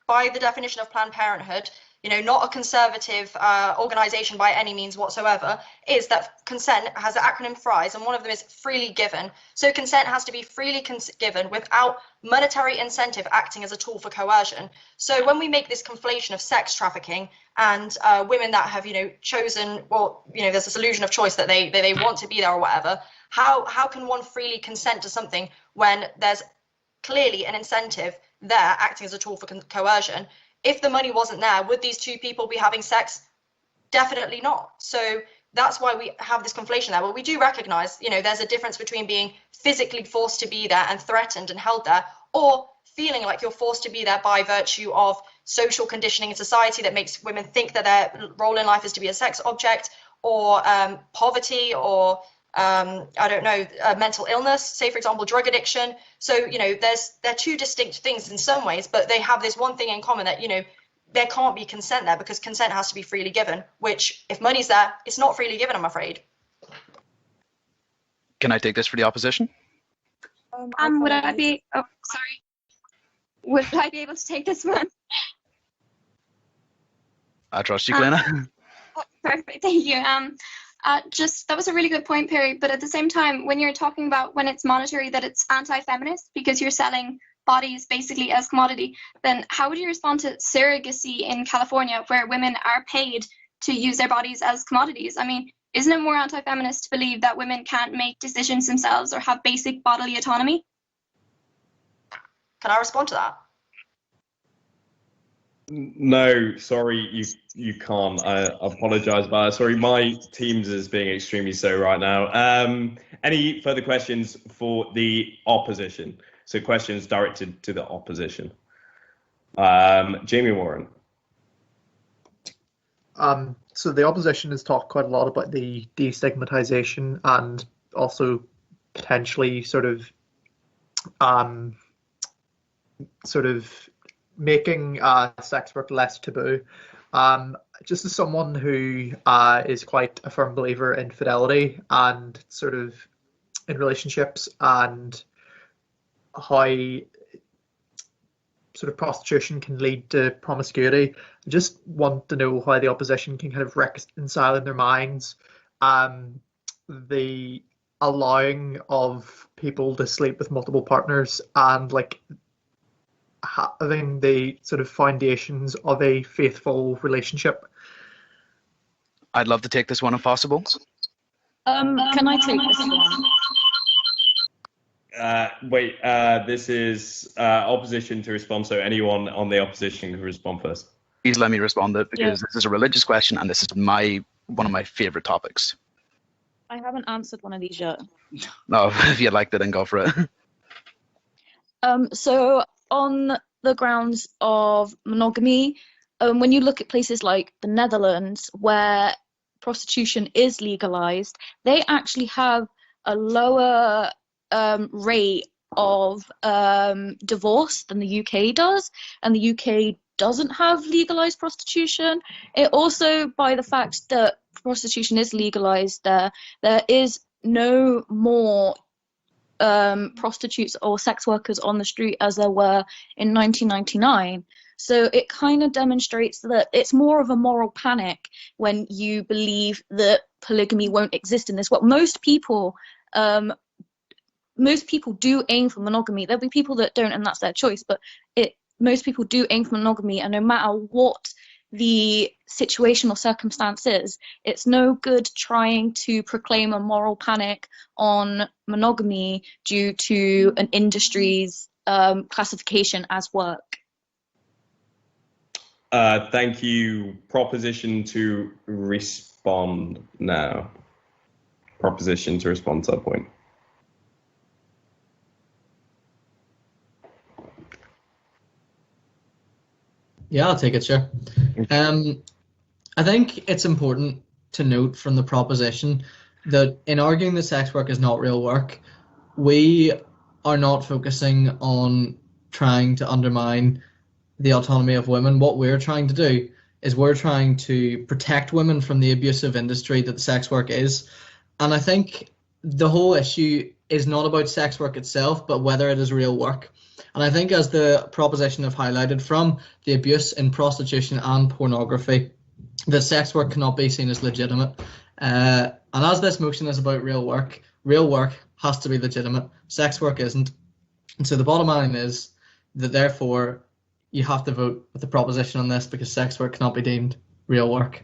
by the definition of Planned Parenthood, you know, not a conservative organization by any means whatsoever, is that consent has the acronym FRIES, and one of them is freely given. So consent has to be freely given without monetary incentive acting as a tool for coercion. So when we make this conflation of sex trafficking and women that have, you know, chosen, well, you know, there's this illusion of choice that they want to be there or whatever, how can one freely consent to something when there's clearly an incentive there acting as a tool for coercion? If the money wasn't there, would these two people be having sex? Definitely not. So that's why we have this conflation there. Well, we do recognize, you know, there's a difference between being physically forced to be there and threatened and held there, or feeling like you're forced to be there by virtue of social conditioning in society that makes women think that their role in life is to be a sex object, or poverty, or I don't know, mental illness, say for example, drug addiction. So, you know, they're two distinct things in some ways, but they have this one thing in common, that, you know, there can't be consent there because consent has to be freely given, which if money's there, it's not freely given, I'm afraid. Can I take this for the opposition? Would I be, oh, sorry. Would I be able to take this one? I trust you, Glenna. Perfect, thank you. Just, that was a really good point, Perry, but at the same time, when you're talking about when it's monetary, that it's anti-feminist because you're selling bodies basically as commodity, then how would you respond to surrogacy in California where women are paid to use their bodies as commodities? I mean, isn't it more anti-feminist to believe that women can't make decisions themselves or have basic bodily autonomy? Can I respond to that? No, sorry, you can't. I apologise, but sorry, my Teams is being extremely slow right now. Any further questions for the opposition? So questions directed to the opposition. Jamie Warren. So the opposition has talked quite a lot about the destigmatization and also potentially sort of making sex work less taboo. Just as someone who is quite a firm believer in fidelity and sort of in relationships and how sort of prostitution can lead to promiscuity, I just want to know how the opposition can kind of reconcile in their minds the allowing of people to sleep with multiple partners and like having the sort of foundations of a faithful relationship. I'd love to take this one if possible. Can I take this one? Wait, this is opposition to respond, so anyone on the opposition can respond first. Please let me respond it because this is a religious question and this is one of my favorite topics. I haven't answered one of these yet. No, if you'd like to, then go for it. So on the grounds of monogamy, when you look at places like the Netherlands where prostitution is legalized, they actually have a lower rate of divorce than the UK does, and the UK doesn't have legalized prostitution. It also, by the fact that prostitution is legalized there is no more prostitutes or sex workers on the street as there were in 1999. So it kind of demonstrates that it's more of a moral panic when you believe that polygamy won't exist in this world. Most people do aim for monogamy. There'll be people that don't, and that's their choice, but most people do aim for monogamy, and no matter what the situation or circumstance is, it's no good trying to proclaim a moral panic on monogamy due to an industry's classification as work. Thank you. Proposition to respond now. Proposition to respond to that point. Yeah, I'll take it, sure. I think it's important to note from the proposition that in arguing that sex work is not real work, we are not focusing on trying to undermine the autonomy of women. What we're trying to do is we're trying to protect women from the abusive industry that sex work is. And I think the whole issue is not about sex work itself, but whether it is real work. And I think, as the proposition have highlighted, from the abuse in prostitution and pornography, that sex work cannot be seen as legitimate. And as this motion is about real work has to be legitimate. Sex work isn't. And so the bottom line is that therefore you have to vote with the proposition on this, because sex work cannot be deemed real work.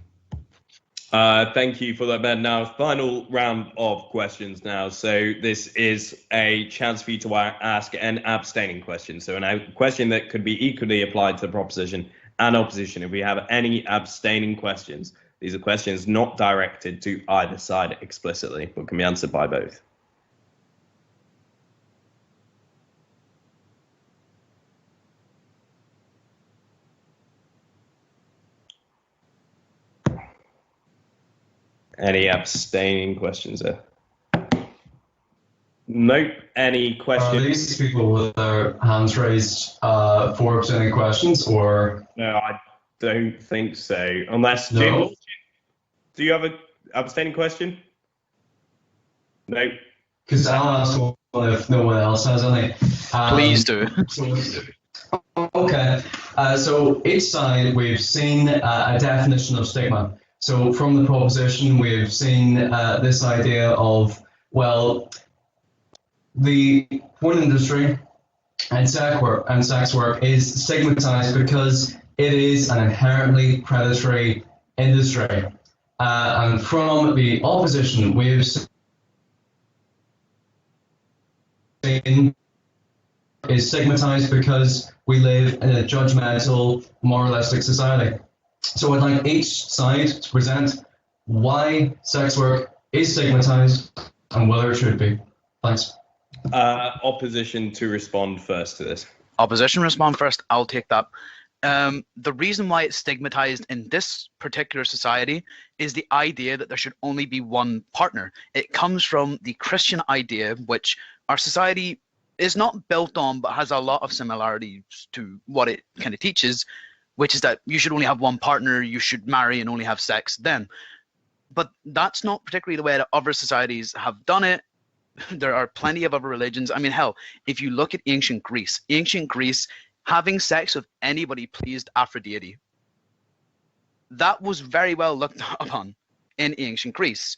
Thank you for that, Ben. Now, final round of questions now. So this is a chance for you to ask an abstaining question. So a question that could be equally applied to the proposition and opposition. If we have any abstaining questions, these are questions not directed to either side explicitly, but can be answered by both. Any abstaining questions there? Nope. Any questions? Are these people with their hands raised for abstaining questions, or? No, I don't think so. Unless, No. Jim, do you have an abstaining question? No. Because I'll ask one if no one else has any. Please do. Okay. So each side, we've seen a definition of stigma. So from the proposition, we've seen this idea of, well, the porn industry and sex work is stigmatized because it is an inherently predatory industry. And from the opposition, we've seen is stigmatized because we live in a judgmental, moralistic society. So I'd like each side to present why sex work is stigmatized and whether it should be. Thanks. Opposition to respond first to this. Opposition respond first. I'll take that. The reason why it's stigmatized in this particular society is the idea that there should only be one partner. It comes from the Christian idea, which our society is not built on, but has a lot of similarities to what it kind of teaches, which is that you should only have one partner, you should marry and only have sex then. But that's not particularly the way that other societies have done it. There are plenty of other religions. I mean, hell, if you look at ancient Greece, having sex with anybody pleased Aphrodite. That was very well looked upon in ancient Greece.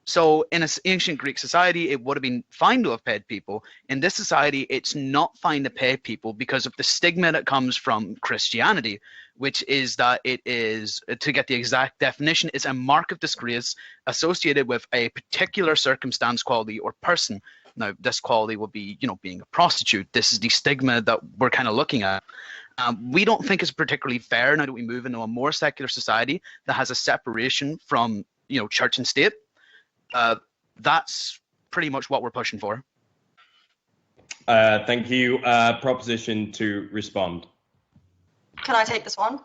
So in an ancient Greek society, it would have been fine to have paid people. In this society, it's not fine to pay people because of the stigma that comes from Christianity, which is that it is, to get the exact definition, it's a mark of disgrace associated with a particular circumstance, quality, or person. Now, this quality would be, being a prostitute. This is the stigma that we're kind of looking at. We don't think it's particularly fair now that we move into a more secular society that has a separation from, church and state. That's pretty much what we're pushing for. Thank you. Proposition to respond. Can I take this one?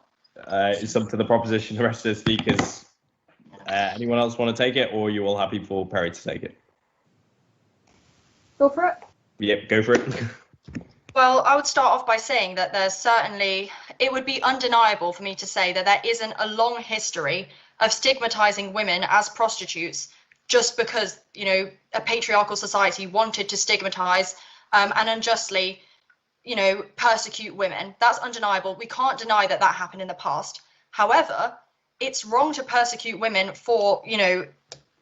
It's up to the proposition, the rest of the speakers. Anyone else want to take it, or you all happy for Perry to take it? Go for it. Yep, go for it. Well, I would start off by saying that it would be undeniable for me to say that there isn't a long history of stigmatizing women as prostitutes just because, a patriarchal society wanted to stigmatize and unjustly, persecute women. That's undeniable. We can't deny that that happened in the past. However, it's wrong to persecute women for,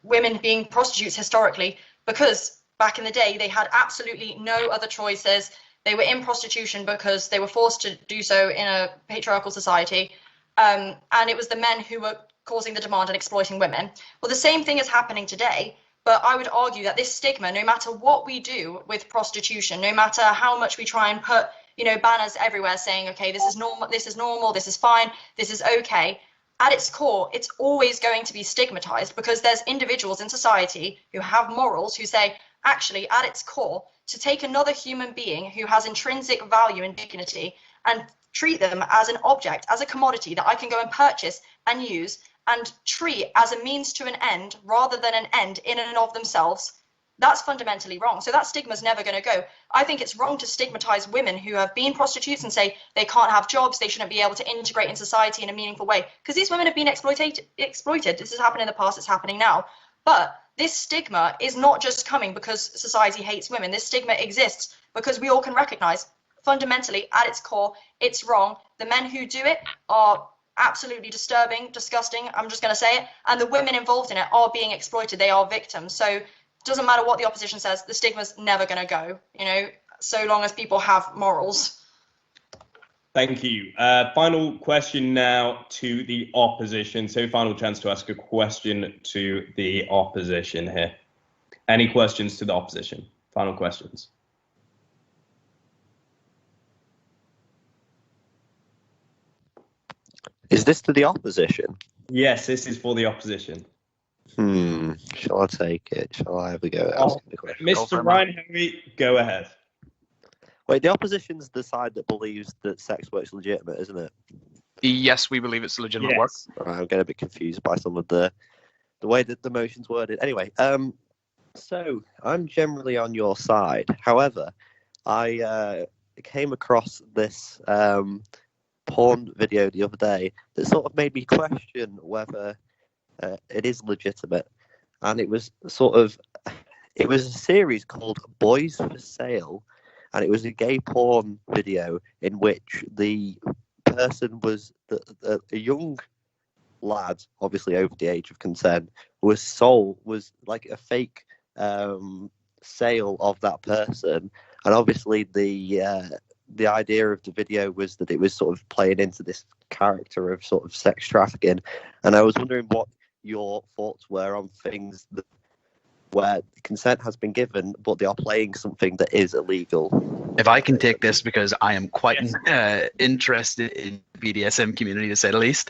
women being prostitutes historically, because back in the day, they had absolutely no other choices. They were in prostitution because they were forced to do so in a patriarchal society. And it was the men who were causing the demand and exploiting women. Well, the same thing is happening today. But I would argue that this stigma, no matter what we do with prostitution, no matter how much we try and put, banners everywhere saying, okay, this is normal, this is fine, this is okay, at its core, it's always going to be stigmatized, because there's individuals in society who have morals who say, actually, at its core, to take another human being who has intrinsic value and dignity and treat them as an object, as a commodity that I can go and purchase and use and treat as a means to an end rather than an end in and of themselves, that's fundamentally wrong. So that stigma's never going to go. I think it's wrong to stigmatize women who have been prostitutes and say they can't have jobs, they shouldn't be able to integrate in society in a meaningful way, because these women have been exploited. This has happened in the past, it's happening now. But this stigma is not just coming because society hates women. This stigma exists because we all can recognize fundamentally at its core, it's wrong. The men who do it are absolutely disturbing, disgusting, I'm just going to say it, and the women involved in it are being exploited. They are victims. So it doesn't matter what the opposition says, the stigma's never going to go, so long as people have morals. Thank you. Final question now to the opposition. So final chance to ask a question to the opposition here. Any questions to the opposition? Final questions. Is this to the opposition? Yes, this is for the opposition. Shall I take it? Shall I have a go at asking the question? Mr. Ryan Henry, go ahead. Wait, the opposition's the side that believes that sex work's legitimate, isn't it? Yes, we believe it's legitimate work. Right, I'm getting a bit confused by some of the way that the motion's worded. Anyway, so I'm generally on your side. However, I came across this porn video the other day that sort of made me question whether it is legitimate, and it was a series called Boys for Sale, and it was a gay porn video in which the person was a young lad, obviously over the age of consent, was like a fake sale of that person, and obviously the idea of the video was that it was sort of playing into this character of sort of sex trafficking, and I was wondering what your thoughts were on things where consent has been given, but they are playing something that is illegal. If I can take this, because I am quite interested in the BDSM community, to say the least.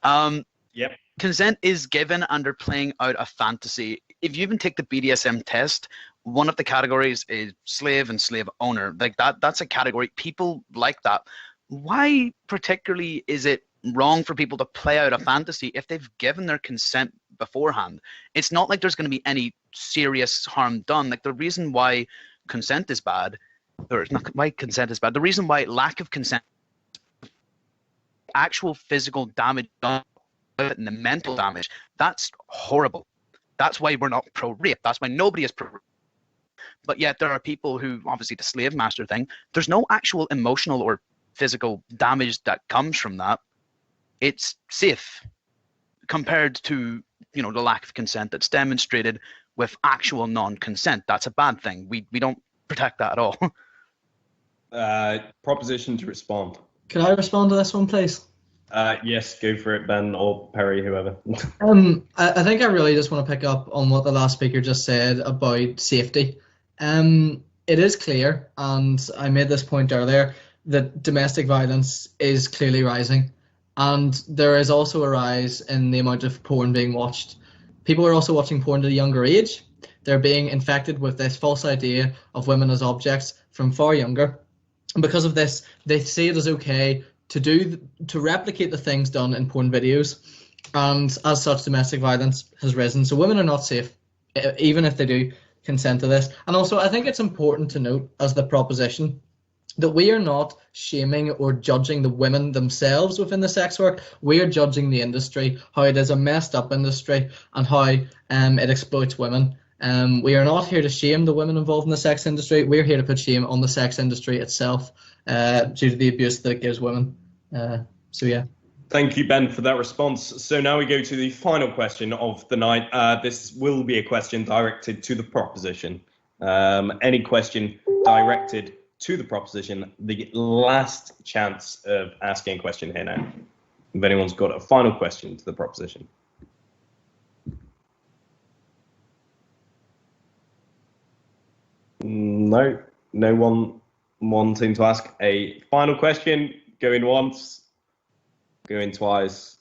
Yep. Consent is given under playing out a fantasy. If you even take the BDSM test, one of the categories is slave and slave owner. Like that's a category. People like that. Why particularly is it wrong for people to play out a fantasy if they've given their consent beforehand? It's not like there's going to be any serious harm done. Like the reason why consent is bad, or it's not why consent is bad, the reason why lack of consent, actual physical damage done and the mental damage, that's horrible. That's why we're not pro-rape. That's why nobody is pro-rape. But yet there are people who, obviously the slave master thing, there's no actual emotional or physical damage that comes from that. It's safe compared to, the lack of consent that's demonstrated with actual non-consent. That's a bad thing. We don't protect that at all. Proposition to respond. Can I respond to this one, please? Yes, go for it, Ben or Perry, whoever. I think I really just want to pick up on what the last speaker just said about safety. It is clear, and I made this point earlier, that domestic violence is clearly rising. And there is also a rise in the amount of porn being watched. People are also watching porn at a younger age. They're being infected with this false idea of women as objects from far younger. And because of this, they see it as okay to replicate the things done in porn videos. And as such, domestic violence has risen. So women are not safe, even if they do consent to this. And also, I think it's important to note, as the proposition, that we are not shaming or judging the women themselves within the sex work. We are judging the industry, how it is a messed up industry, and how it exploits women. We are not here to shame the women involved in the sex industry. We're here to put shame on the sex industry itself due to the abuse that it gives women. So yeah. Thank you, Ben, for that response. So now we go to the final question of the night. This will be a question directed to the proposition. Any question directed to the proposition, the last chance of asking a question here now. If anyone's got a final question to the proposition. No one wanting to ask a final question. Going once, going twice,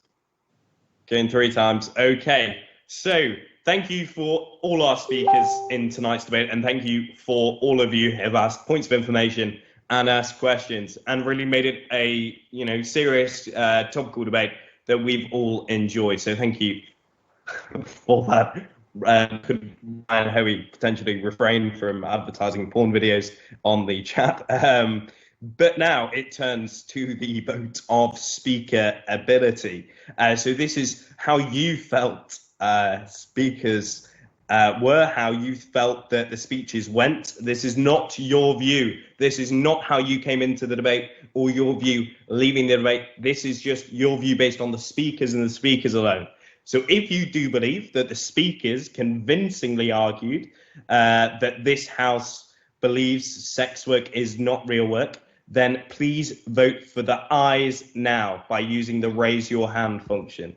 going 3 times. Okay, so thank you for all our speakers in tonight's debate, and thank you for all of you who have asked points of information and asked questions and really made it a serious topical debate that we've all enjoyed. So thank you for that. Could Ryan Hoey potentially refrain from advertising porn videos on the chat? But now it turns to the vote of speaker ability. So this is how you felt speakers were, how you felt that the speeches went. This is not your view. This is not how you came into the debate or your view leaving the debate. This is just your view based on the speakers and the speakers alone. So if you do believe that the speakers convincingly argued that this House believes sex work is not real work, then please vote for the ayes now by using the raise your hand function.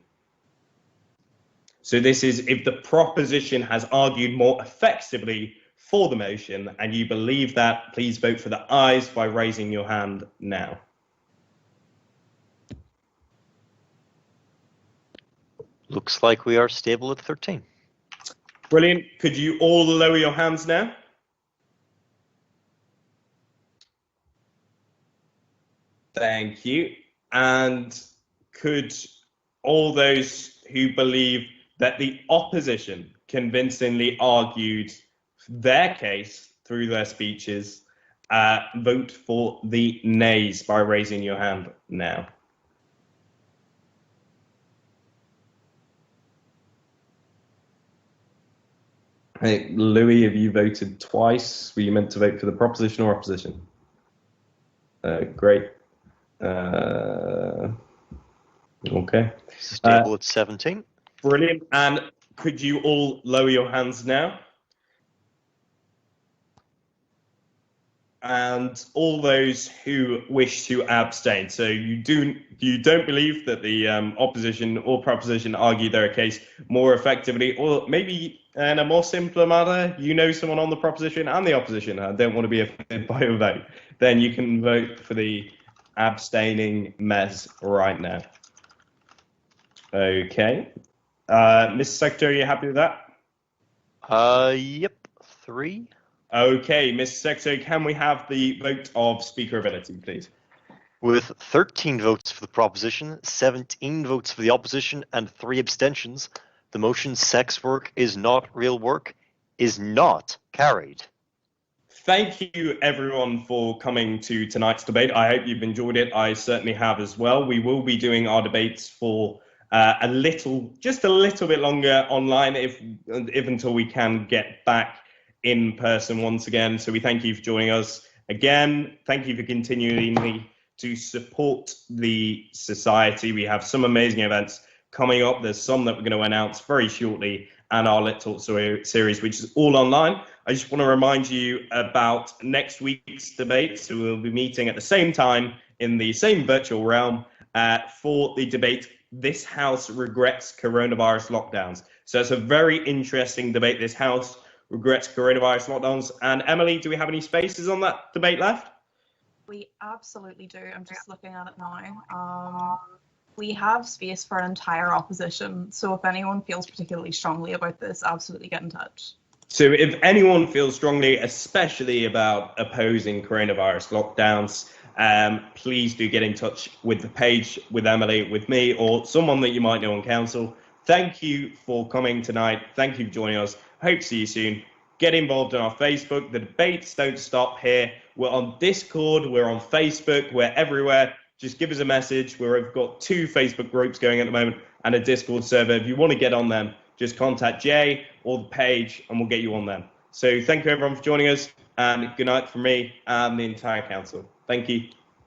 So this is if the proposition has argued more effectively for the motion and you believe that, please vote for the ayes by raising your hand now. Looks like we are stable at 13. Brilliant. Could you all lower your hands now? Thank you. And could all those who believe that the opposition convincingly argued their case through their speeches vote for the nays by raising your hand now? Hey, Louis, have you voted twice? Were you meant to vote for the proposition or opposition? Great. Okay. Stable at 17. Brilliant. And could you all lower your hands now? And all those who wish to abstain. So you don't believe that the opposition or proposition argued their case more effectively, or maybe in a more simpler manner, someone on the proposition and the opposition don't want to be affected by a vote, then you can vote for the abstaining mess right now. Okay. Mr. Secretary, are you happy with that? Yep, 3. Okay, Mr. Secretary, can we have the vote of speaker ability, please? With 13 votes for the proposition, 17 votes for the opposition, and 3 abstentions, the motion sex work is not real work is not carried. Thank you, everyone, for coming to tonight's debate. I hope you've enjoyed it. I certainly have as well. We will be doing our debates for just a little bit longer online, if until we can get back in person once again. So we thank you for joining us again. Thank you for continuing to support the society. We have some amazing events coming up. There's some that we're going to announce very shortly, and our Let's Talk series, which is all online. I just want to remind you about next week's debate. So we'll be meeting at the same time in the same virtual realm for the debate, This House Regrets Coronavirus Lockdowns. So it's a very interesting debate. This House regrets coronavirus lockdowns. And Emily, do we have any spaces on that debate left? We absolutely do. I'm just looking at it now. We have space for an entire opposition. So if anyone feels particularly strongly about this, absolutely get in touch. So if anyone feels strongly, especially about opposing coronavirus lockdowns, please do get in touch with the page, with Emily, with me, or someone that you might know on council. Thank you for coming tonight. Thank you for joining us. Hope to see you soon. Get involved in our Facebook. The debates don't stop here. We're on Discord. We're on Facebook. We're everywhere. Just give us a message. We've got 2 Facebook groups going at the moment and a Discord server. If you want to get on them, just contact Jay or the page and we'll get you on them. So thank you everyone for joining us, and good night from me and the entire council. Thank you.